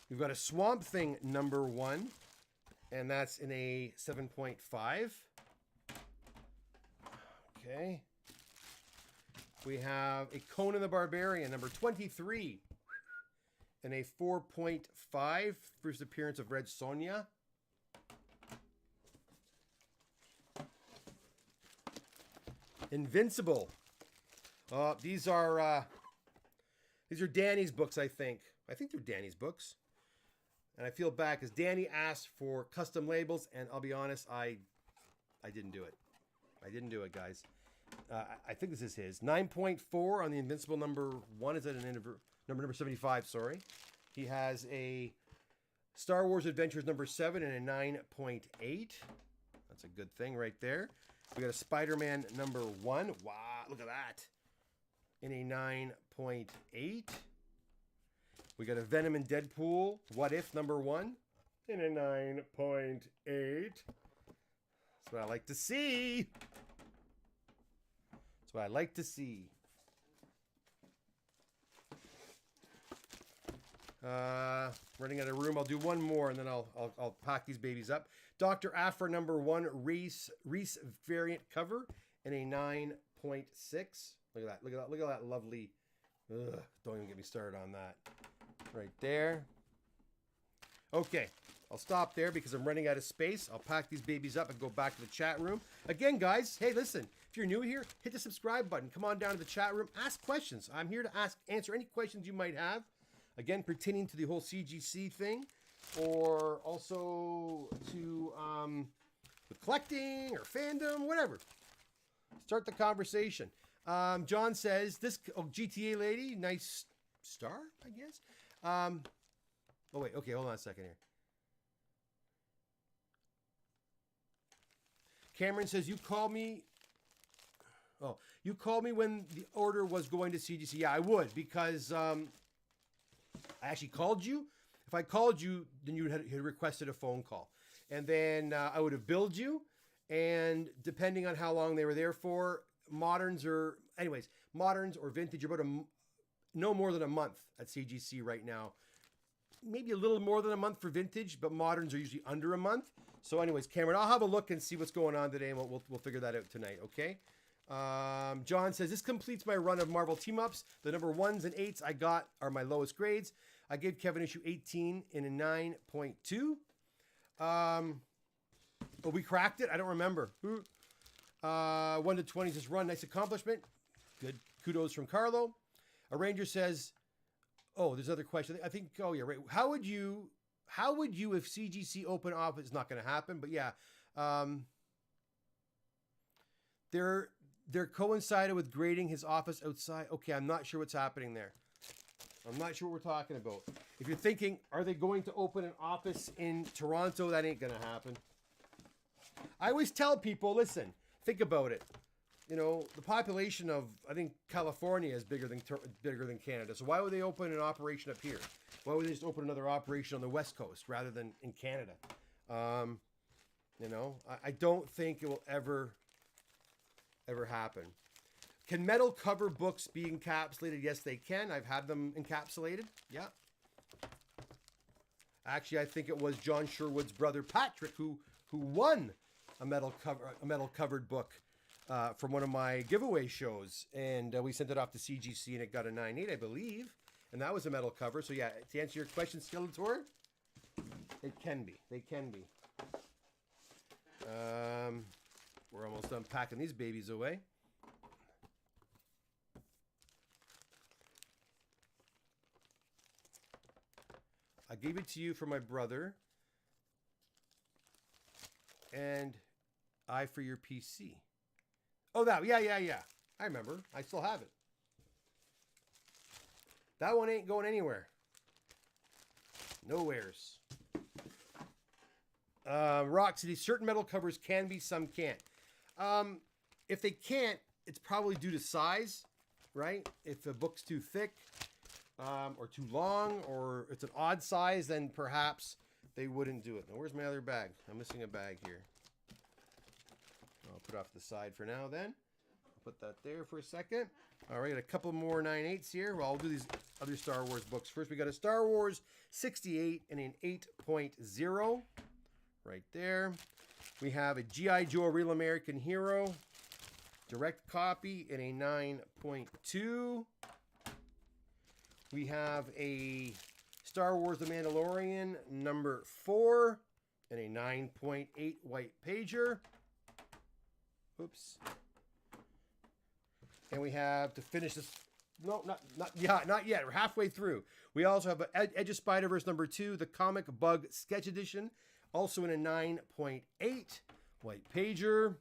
We've got a Swamp Thing number 1, and that's in a 7.5. Okay. We have a Conan the Barbarian number 23, and a 4.5. 1st appearance of Red Sonja. Invincible. These are Danny's books, I think. I think they're Danny's books. And I feel bad because Danny asked for custom labels, and I'll be honest, I didn't do it. I didn't do it, guys. I think this is his. 9.4 on the Invincible number 1. Is that an number 75? Sorry. He has a Star Wars Adventures number 7 and a 9.8. That's a good thing right there. We got a Spider-Man number 1. Wow, look at that. In a 9.8. We got a Venom and Deadpool What If number 1 in a 9.8. That's what I like to see. That's what I like to see. Running out of room. I'll do one more and then I'll pack these babies up. Dr. Aphra number 1 Reese variant cover in a 9.6. Look at that. Look at that lovely. Don't even get me started on that. Right there. Okay, I'll stop there because I'm running out of space. I'll pack these babies up and go back to the chat room. Again, guys, hey, listen, if you're new here, hit the subscribe button. Come on down to the chat room. Ask questions. I'm here to answer any questions you might have. Again, pertaining to the whole CGC thing or also to with collecting or fandom, whatever. Start the conversation. John says, this GTA lady, nice star, I guess. Oh, wait. Okay, hold on a second here. Cameron says, you called me. Oh, you called me when the order was going to CGC. Yeah, I would because I actually called you. If I called you, then you had requested a phone call. And then I would have billed you. And depending on how long they were there for, moderns or vintage, about no more than a month at CGC right now. Maybe a little more than a month for vintage, but moderns are usually under a month. So anyways, Cameron, I'll have a look and see what's going on today, and we'll figure that out tonight, okay? John says, this completes my run of Marvel team-ups. The number 1s and 8s I got are my lowest grades. I gave Kevin issue 18 in a 9.2. But we cracked it. I don't remember. 1 to 20 just run. Nice accomplishment. Good. Kudos from Carlo. A Ranger says, oh, there's another question. I think, oh yeah, right. How would you if CGC open office is not going to happen, but yeah, they're coincided with grading his office outside. Okay, I'm not sure what's happening there. I'm not sure what we're talking about. If you're thinking, are they going to open an office in Toronto? That ain't going to happen. I always tell people, listen, think about it. You know, the population of, I think, California is bigger than Canada. So why would they open an operation up here? Why would they just open another operation on the West Coast rather than in Canada? You know, I don't think it will ever happen. Can metal cover books be encapsulated? Yes, they can. I've had them encapsulated. Yeah. Actually, I think it was John Sherwood's brother Patrick who won a metal covered book from one of my giveaway shows, and we sent it off to CGC, and it got a 9.8, I believe, and that was a metal cover. So yeah, to answer your question, Skeletor, they can be. They can be. We're almost done packing these babies away. I gave it to you for my brother, and I for your PC. Oh, that, yeah. I remember. I still have it. That one ain't going anywhere. Nowheres. Rock City, certain metal covers can be, some can't. If they can't, it's probably due to size, right? If the book's too thick, or too long, or it's an odd size, then perhaps they wouldn't do it. Now, where's my other bag? I'm missing a bag here. I'll put it off to the side for now then. I'll put that there for a second. All right, a couple more 9.8s here. Well, I'll do these other Star Wars books. First, we got a Star Wars 68 and an 8.0 right there. We have a G.I. Joe Real American Hero direct copy in a 9.2. We have a Star Wars The Mandalorian number 4 and a 9.8 white pager. Oops. And we have to finish this. No, not yet. We're halfway through. We also have Edge of Spider-Verse number 2, the Comic Bug Sketch Edition, also in a 9.8 white pager.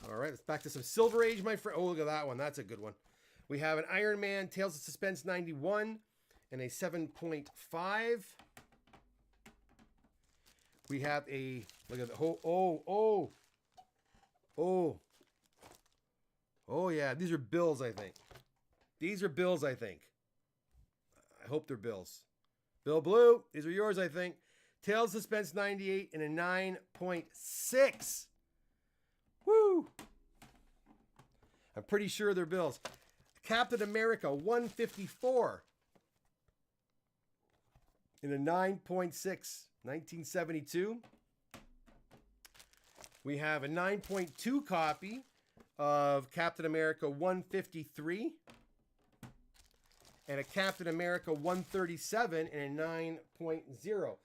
All right, let's back to some Silver Age, my friend. Oh, look at that one. That's a good one. We have an Iron Man Tales of Suspense 91 and a 7.5. We have a, look at the, oh yeah, these are bills, I think. These are bills, I think. I hope they're bills. Bill Blue, these are yours, I think. Tales of Suspense 98 and a 9.6. Woo! I'm pretty sure they're bills. Captain America 154 in a 9.6, 1972. We have a 9.2 copy of Captain America 153 and a Captain America 137 in a 9.0.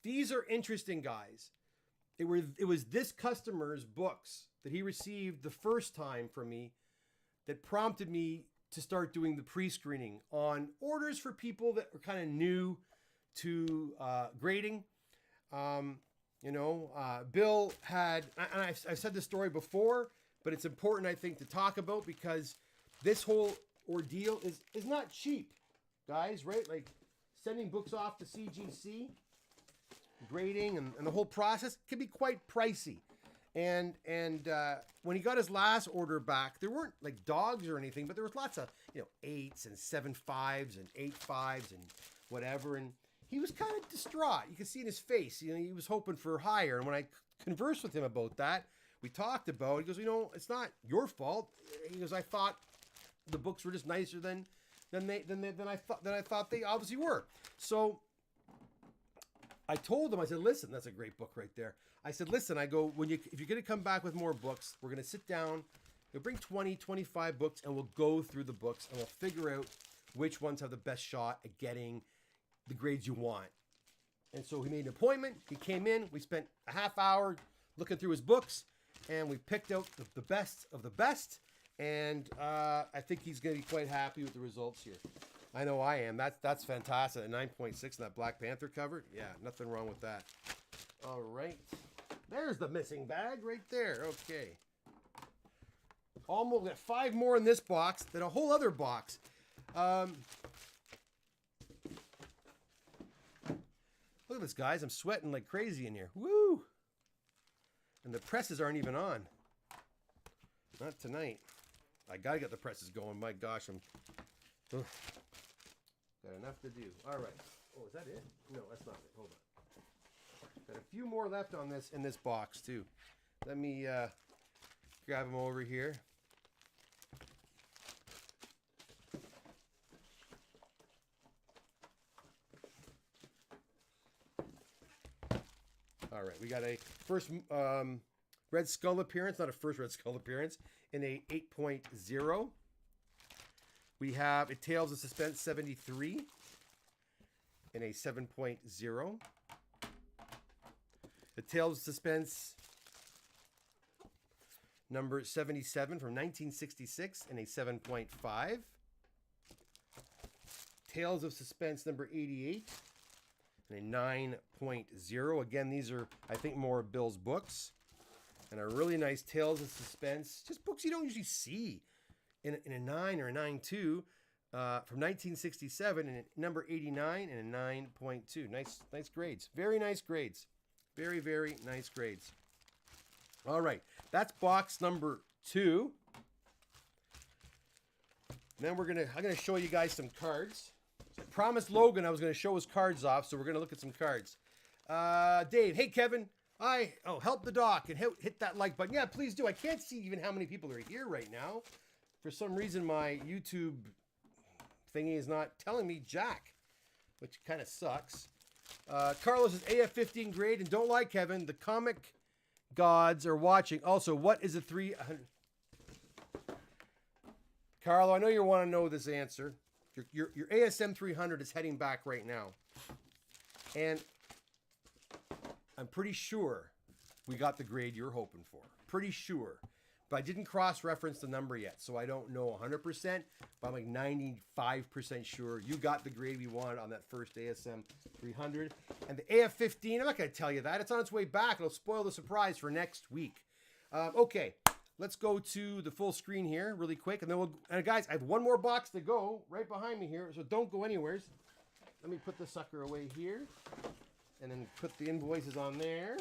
These are interesting, guys. It was this customer's books that he received the first time from me that prompted me to start doing the pre-screening on orders for people that were kind of new to grading. Bill had, and I've said this story before, but it's important, I think, to talk about because this whole ordeal is not cheap, guys, right? Like sending books off to CGC, grading, and the whole process can be quite pricey. And when he got his last order back, there weren't like dogs or anything, but there was lots of 8s and 7.5s and 8.5s and whatever. And he was kind of distraught. You could see in his face, he was hoping for higher. And when I conversed with him about that, we talked about. He goes, it's not your fault. He goes, I thought the books were just nicer than I thought they obviously were. So I told him, I said, listen, that's a great book right there. I said, listen, I go, if you're going to come back with more books, we're going to sit down, you'll bring 20, 25 books, and we'll go through the books, and we'll figure out which ones have the best shot at getting the grades you want. And so he made an appointment. He came in. We spent a half hour looking through his books, and we picked out the best of the best. And I think he's going to be quite happy with the results here. I know I am. That's fantastic. A 9.6 in that Black Panther cover. Yeah, nothing wrong with that. All right. There's the missing bag right there. Okay. Almost got 5 more in this box than a whole other box. Look at this, guys. I'm sweating like crazy in here. Woo! And the presses aren't even on. Not tonight. I gotta get the presses going. My gosh, got enough to do. All right. Oh, is that it? No, that's not it. Hold on. Got a few more left on this in this box too. Let me grab them over here. All right, we got a first Red Skull appearance, not a first Red Skull appearance, in a 8.0. We have a Tales of Suspense 73 in a 7.0. The Tales of Suspense number 77 from 1966 in a 7.5. Tales of Suspense number 88 in a 9.0. Again, these are, I think, more of Bill's books. And a really nice Tales of Suspense, just books you don't usually see in a 9 or a 9.2 from 1967 and number 89 and a 9.2. Nice grades. Very nice grades. Very, very nice grades. All right, that's box number 2. And then I'm gonna show you guys some cards. I promised Logan I was gonna show his cards off, so we're gonna look at some cards. Dave, hey Kevin, help the doc and hit that like button. Yeah, please do. I can't see even how many people are here right now. For some reason, my YouTube thingy is not telling me jack, which kind of sucks. Carlos is AF15 grade, and don't lie, Kevin. The comic gods are watching. Also, what is a 300? Carlo, I know you want to know this answer. Your ASM 300 is heading back right now, and I'm pretty sure we got the grade you're hoping for. Pretty sure. But I didn't cross-reference the number yet, so I don't know 100%, but I'm like 95% sure you got the grade we wanted on that first ASM 300. And the AF15, I'm not going to tell you that. It's on its way back. It'll spoil the surprise for next week. Okay, let's go to the full screen here really quick. And then and guys, I have one more box to go right behind me here, so don't go anywhere. Let me put the sucker away here, and then put the invoices on there.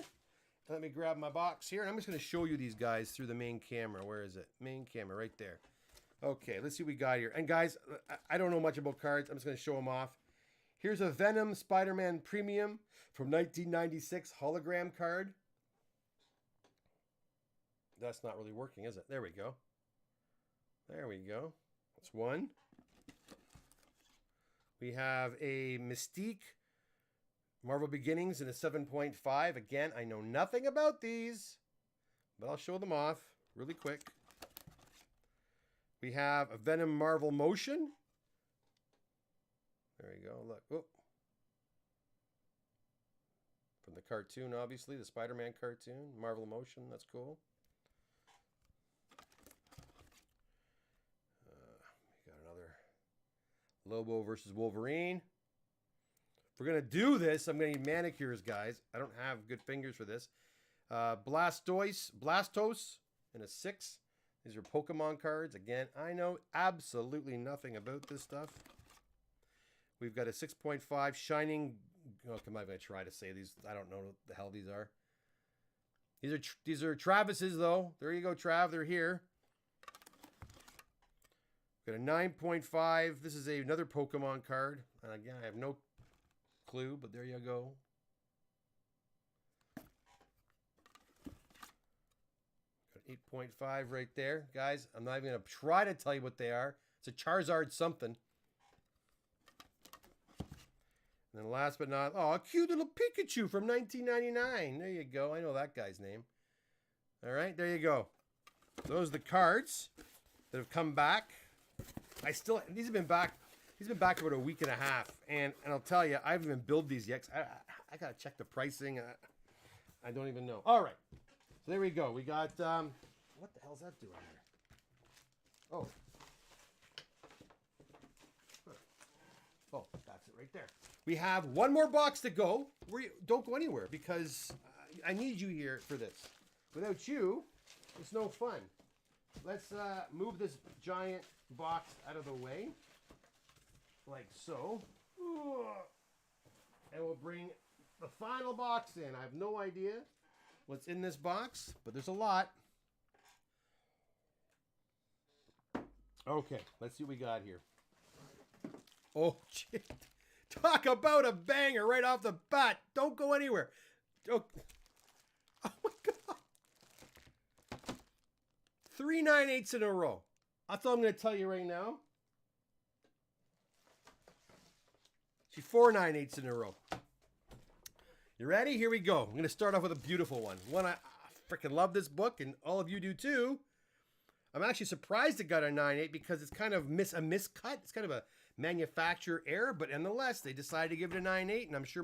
Let me grab my box here, and I'm just going to show you these guys through the main camera. Where is it? Main camera, right there. Okay, let's see what we got here. And guys, I don't know much about cards. I'm just going to show them off. Here's a Venom Spider-Man Premium from 1996 hologram card. That's not really working, is it? There we go. There we go. That's one. We have a Mystique Marvel Beginnings in a 7.5. Again, I know nothing about these, but I'll show them off really quick. We have a Venom Marvel Motion. There you go. Look. Oh. From the cartoon, obviously, the Spider-Man cartoon. Marvel Motion. That's cool. We got another Lobo versus Wolverine. If we're going to do this, I'm going to need manicures, guys. I don't have good fingers for this. Blastos in a 6. These are Pokemon cards. Again, I know absolutely nothing about this stuff. We've got a 6.5 Shining. Oh, I'm not going to try to say these. I don't know what the hell these are. These are Travis's, though. There you go, Trav. They're here. Got a 9.5. This is another Pokemon card. And again, I have no clue, but there you go. Got 8.5 right there. Guys, I'm not even going to try to tell you what they are. It's a Charizard something. And then last but not... Oh, a cute little Pikachu from 1999. There you go. I know that guy's name. All right, there you go. Those are the cards that have come back. These have been back... He's been back about a week and a half, and I'll tell you, I haven't even billed these yet. I gotta check the pricing. I don't even know. All right, so there we go. We got what the hell's that doing there? Oh, oh, that's it right there. We have one more box to go. Don't go anywhere because I need you here for this. Without you, it's no fun. Let's move this giant box out of the way. Like so. And we'll bring the final box in. I have no idea what's in this box, but there's a lot. Okay, let's see what we got here. Oh, shit. Talk about a banger right off the bat. Don't go anywhere. Oh my God. 3 9/8s in a row. That's all I'm going to tell you right now. 4 9/8s in a row. You ready? Here we go. I'm going to start off with a beautiful one. I freaking love this book, and all of you do too. I'm actually surprised it got a 9/8 because it's kind of a miscut. It's kind of a manufacturer error, but nonetheless, they decided to give it a 9/8, and I'm sure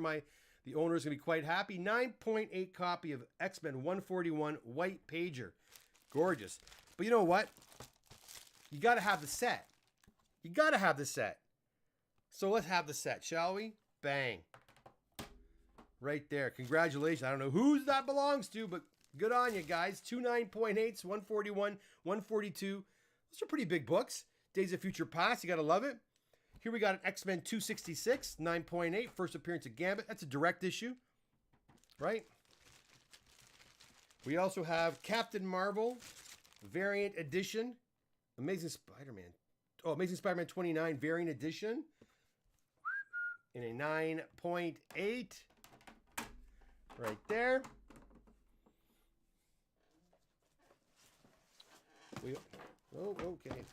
the owner is going to be quite happy. 9.8 copy of X-Men 141 White Pager. Gorgeous. But you know what? You got to have the set. You got to have the set. So let's have the set, shall we? Bang. Right there. Congratulations. I don't know whose that belongs to, but good on you guys. 2 9.8s, 141, 142. Those are pretty big books. Days of Future Past. You got to love it. Here we got an X-Men 266, 9.8. First appearance of Gambit. That's a direct issue. Right? We also have Captain Marvel, Variant Edition. Amazing Spider-Man. Oh, Amazing Spider-Man 29, Variant Edition. In a 9.8. Right there. Okay.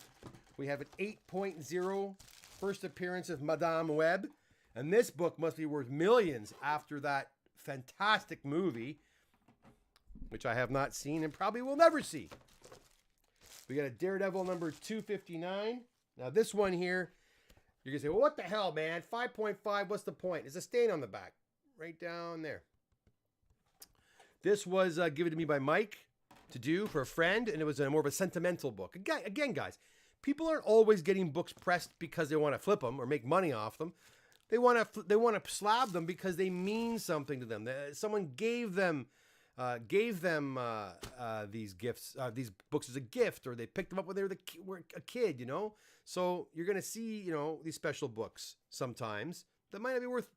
We have an 8.0 first appearance of Madame Web. And this book must be worth millions after that fantastic movie, which I have not seen and probably will never see. We got a Daredevil number 259. Now this one here, you're going to say, well, what the hell, man? 5.5, what's the point? There's a stain on the back. Right down there. This was given to me by Mike to do for a friend, and it was more of a sentimental book. Again, guys, people aren't always getting books pressed because they want to flip them or make money off them. They want to slab them because they mean something to them. Someone gave them these gifts, these books as a gift, or they picked them up when they were a kid, you know. So you're gonna see, you know, these special books sometimes that might not be worth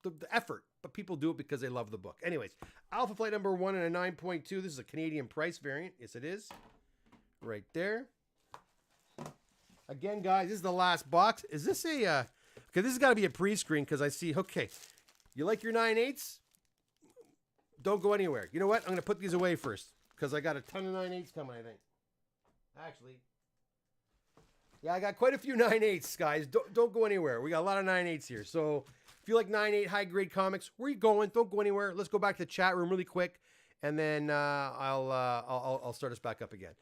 the effort, but people do it because they love the book. Anyways, Alpha Flight number 1 and a 9.2. This is a Canadian price variant. Yes, it is. Right there. Again, guys, this is the last box. Is this a okay, this has got to be a pre-screen because I see, okay, you like your 9/8? Don't go anywhere. You know what? I'm going to put these away first because I got a ton of 9/8 coming, I think. Actually, yeah, I got quite a few 9/8, guys. Don't go anywhere. We got a lot of 9/8 here. So if you like 9/8 high-grade comics, where are you going? Don't go anywhere. Let's go back to the chat room really quick, and then I'll start us back up again.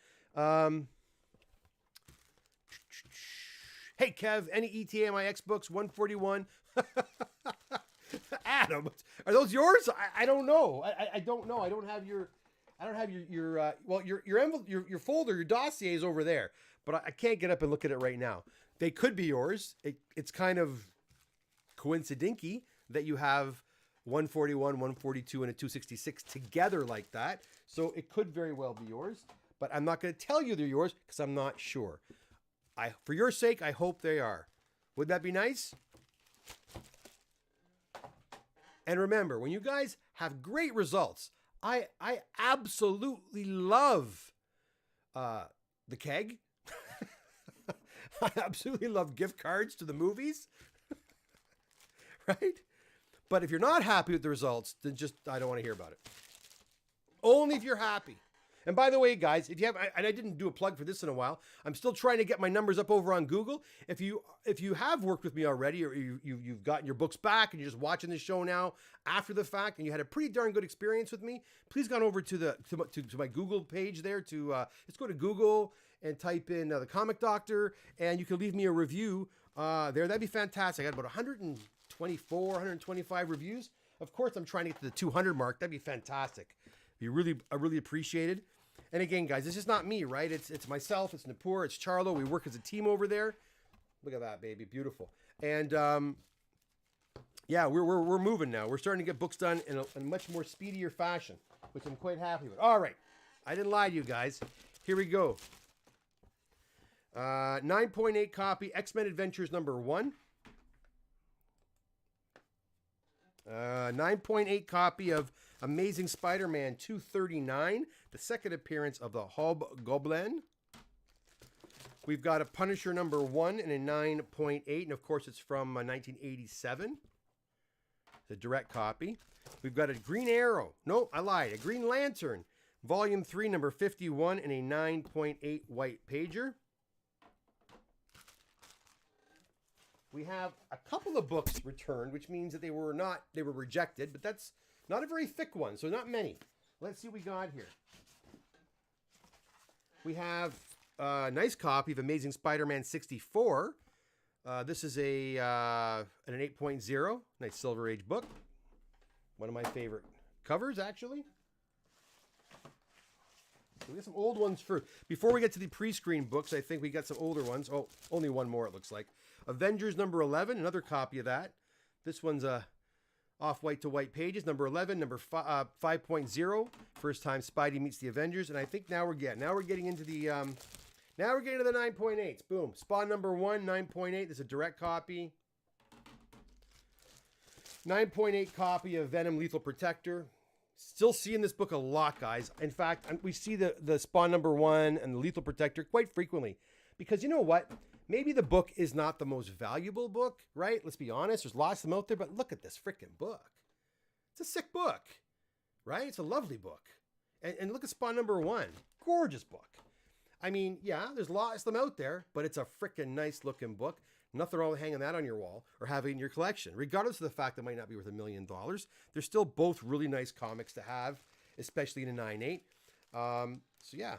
Hey, Kev, any ETA MIX books? 141. Adam, are those yours? I don't know. I don't know. I don't have your well, your envelope, your folder, your dossier is over there, but I can't get up and look at it right now. They could be yours. It's kind of coincidental that you have 141, 142, and a 266 together like that. So it could very well be yours, but I'm not going to tell you they're yours because I'm not sure. For your sake, I hope they are. Would that be nice? And remember, when you guys have great results, I absolutely love the keg. I absolutely love gift cards to the movies. Right? But if you're not happy with the results, then I don't want to hear about it. Only if you're happy. And by the way, guys, if you have, and I didn't do a plug for this in a while, I'm still trying to get my numbers up over on Google. If you have worked with me already, or you've gotten your books back and you're just watching the show now after the fact, and you had a pretty darn good experience with me, please go on over to my Google page there. Let's go to Google and type in the Comic Doctor, and you can leave me a review there. That'd be fantastic. I got about 124, 125 reviews. Of course, I'm trying to get to the 200 mark. That'd be fantastic. I really appreciate it. And again, guys, this is not me, right? It's myself, it's Napur, it's Charlo. We work as a team over there. Look at that, baby, beautiful. And yeah, we're moving now. We're starting to get books done in a much more speedier fashion, which I'm quite happy with. All right, I didn't lie to you guys. Here we go. 9.8 copy X-Men Adventures number 1. 9.8 copy of Amazing Spider-Man 239, the second appearance of the Hobgoblin. We've got a Punisher number 1 and a 9.8, and of course it's from 1987. It's a direct copy. We've got a Green Arrow. No, I lied. A Green Lantern, volume 3, number 51, and a 9.8 white pager. We have a couple of books returned, which means that they were rejected, but that's not a very thick one, so not many. Let's see what we got here. We have a nice copy of Amazing Spider-Man 64. This is an 8.0, nice Silver Age book. One of my favorite covers, actually. We got some old ones first. Before we get to the pre-screen books, I think we got some older ones. Oh, only one more, it looks like. Avengers number 11, another copy of that. This one's off-white to white pages. Number 11, number 5.0. First time Spidey meets the Avengers, and I think now we're getting into the 9.8s. Boom. Spawn number 1, 9.8. This is a direct copy. 9.8 copy of Venom Lethal Protector. Still seeing this book a lot, guys. In fact, we see the Spawn number 1 and the Lethal Protector quite frequently. Because you know what? Maybe the book is not the most valuable book, right? Let's be honest. There's lots of them out there, but look at this freaking book. It's a sick book, right? It's a lovely book. And look at Spawn number 1. Gorgeous book. I mean, yeah, there's lots of them out there, but it's a freaking nice looking book. Nothing wrong with hanging that on your wall or having it in your collection. Regardless of the fact that it might not be worth $1 million, they're still both really nice comics to have, especially in a 9.8. So yeah,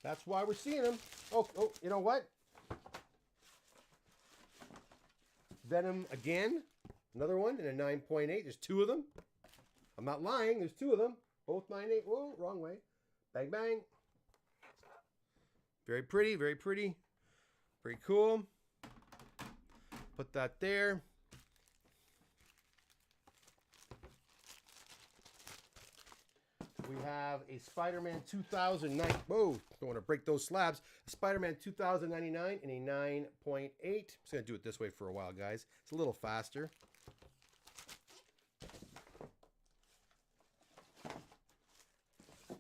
that's why we're seeing them. Oh, you know what? Venom again. Another one in a 9.8. There's two of them. I'm not lying. There's two of them. Both 9.8. Whoa, wrong way. Bang, bang. Very pretty, very pretty. Very cool. Put that there. We have a Spider-Man 2009. Whoa, don't want to break those slabs. A Spider-Man 2099 in a 9.8. I'm just going to do it this way for a while, guys. It's a little faster.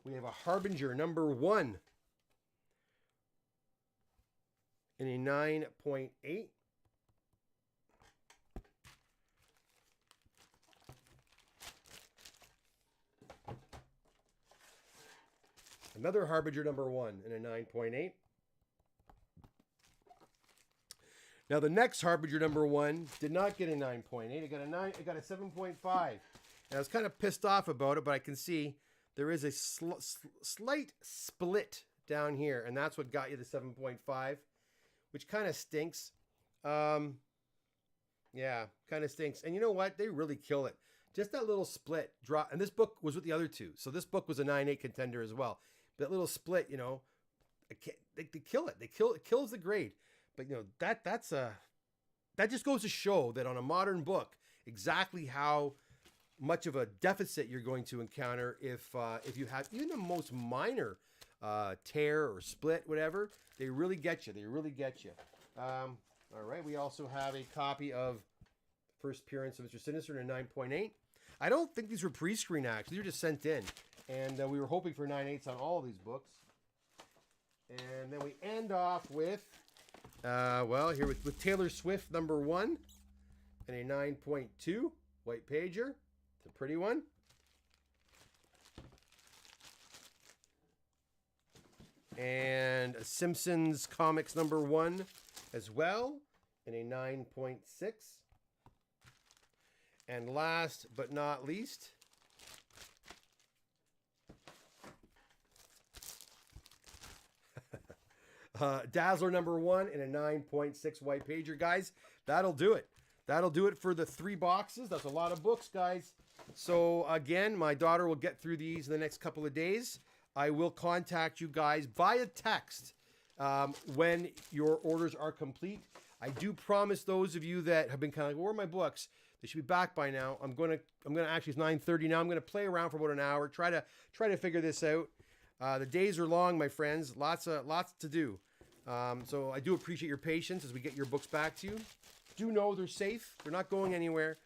We have a Harbinger number 1 in a 9.8. Another Harbinger number 1 in a 9.8. Now the next Harbinger number 1 did not get a 9.8. It got a 9. It got a 7.5. And I was kind of pissed off about it, but I can see there is a slight split down here, and that's what got you the 7.5, which kind of stinks. Yeah, kind of stinks. And you know what? They really kill it. Just that little split drop. And this book was with the other two, so this book was a 9.8 contender as well. That little split, you know, they kill it. It kills the grade. But you know that just goes to show that on a modern book exactly how much of a deficit you're going to encounter if you have even the most minor tear or split, whatever. They really get you. They really get you. All right. We also have a copy of First Appearance of Mr. Sinister in a 9.8. I don't think these were pre-screen actually. These were just sent in. And we were hoping for 9.8s on all of these books. And then we end off with, here with Taylor Swift number 1 and a 9.2 white pager. It's a pretty one. And a Simpsons Comics number 1 as well in a 9.6. And last but not least, Dazzler number 1 in a 9.6 white pager, guys. That'll do it. That'll do it for the 3 boxes. That's a lot of books, guys. So again, my daughter will get through these in the next couple of days. I will contact you guys via text when your orders are complete. I do promise those of you that have been kind of like, where are my books? They should be back by now. I'm gonna actually, it's 9:30 now. I'm gonna play around for about an hour. Try to figure this out. The days are long, my friends. Lots to do. So I do appreciate your patience as we get your books back to you. Do know they're safe. They're not going anywhere.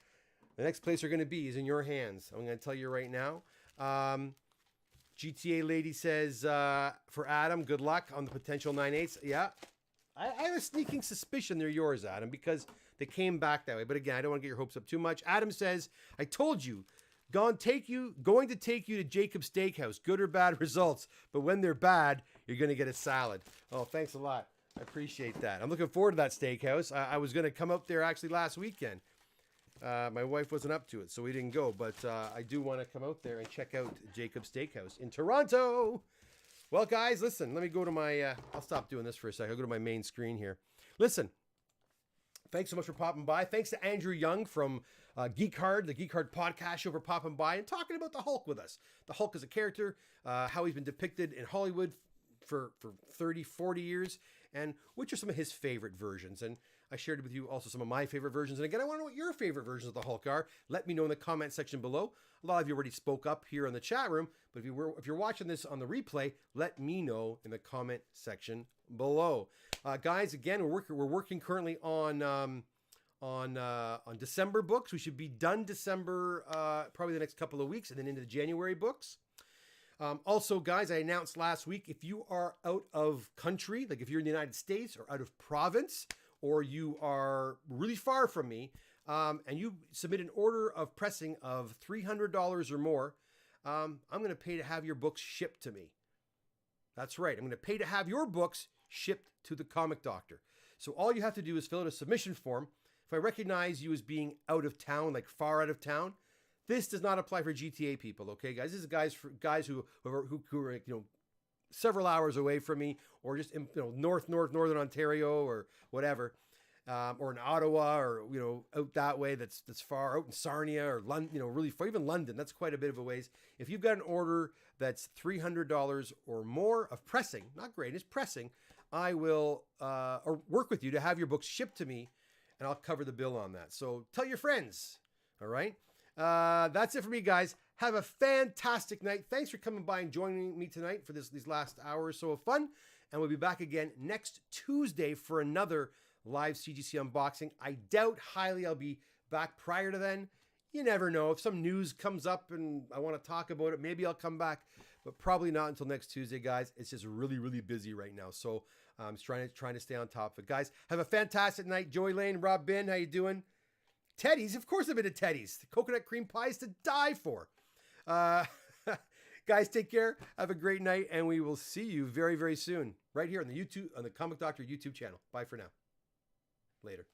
The next place they're going to be is in your hands. I'm going to tell you right now. GTA Lady says, for Adam, good luck on the potential 9.8s. Yeah. I have a sneaking suspicion they're yours, Adam, because they came back that way. But again, I don't want to get your hopes up too much. Adam says, I told you, going to take you to Jacob's Steakhouse. Good or bad results. But when they're bad, you're going to get a salad. Oh, thanks a lot. I appreciate that. I'm looking forward to that steakhouse. I was going to come up there actually last weekend. My wife wasn't up to it, so we didn't go. But I do want to come out there and check out Jacob's Steakhouse in Toronto. Well, guys, listen. Let me go to my... I'll stop doing this for a second. I'll go to my main screen here. Listen. Thanks so much for popping by. Thanks to Andrew Young from Geek Hard, the Geek Hard podcast show, for popping by and talking about the Hulk with us. The Hulk as a character, how he's been depicted in Hollywood for 30, 40 years, and which are some of his favorite versions. And I shared with you also some of my favorite versions. And again, I want to know what your favorite versions of the Hulk are. Let me know in the comment section below. A lot of you already spoke up here in the chat room, but if you're watching this on the replay, let me know in the comment section below. Guys, again, we're working currently on December books. We should be done December probably the next couple of weeks, and then into the January books. Also, guys, I announced last week, if you are out of country, like if you're in the United States or out of province, or you are really far from me, and you submit an order of pressing of $300 or more, I'm going to pay to have your books shipped to me. That's right. I'm going to pay to have your books shipped to the Comic Doctor. So all you have to do is fill out a submission form. If I recognize you as being out of town, like far out of town, this does not apply for GTA people, okay, guys? This is guys who are several hours away from me, or just in northern Ontario or whatever. or in Ottawa, or out that way that's far, out in Sarnia or London, really far, even London, that's quite a bit of a ways. If you've got an order that's $300 or more of pressing, not great, it's pressing, I will or work with you to have your books shipped to me, and I'll cover the bill on that. So tell your friends. All right. That's it for me, guys. Have a fantastic night. Thanks for coming by and joining me tonight for these last hour or so of fun. And we'll be back again next Tuesday for another live CGC unboxing. I doubt highly I'll be back prior to then. You never know. If some news comes up and I want to talk about it, maybe I'll come back, but probably not until next Tuesday, guys. It's just really, really busy right now. So I'm trying to stay on top of it. Guys, have a fantastic night. Joey Lane, Rob Bin, how you doing? Teddy's, of course I've been to Teddy's. The coconut cream pie is to die for. Guys, take care. Have a great night, and we will see you very, very soon right here on the Comic Doctor YouTube channel. Bye for now. Later.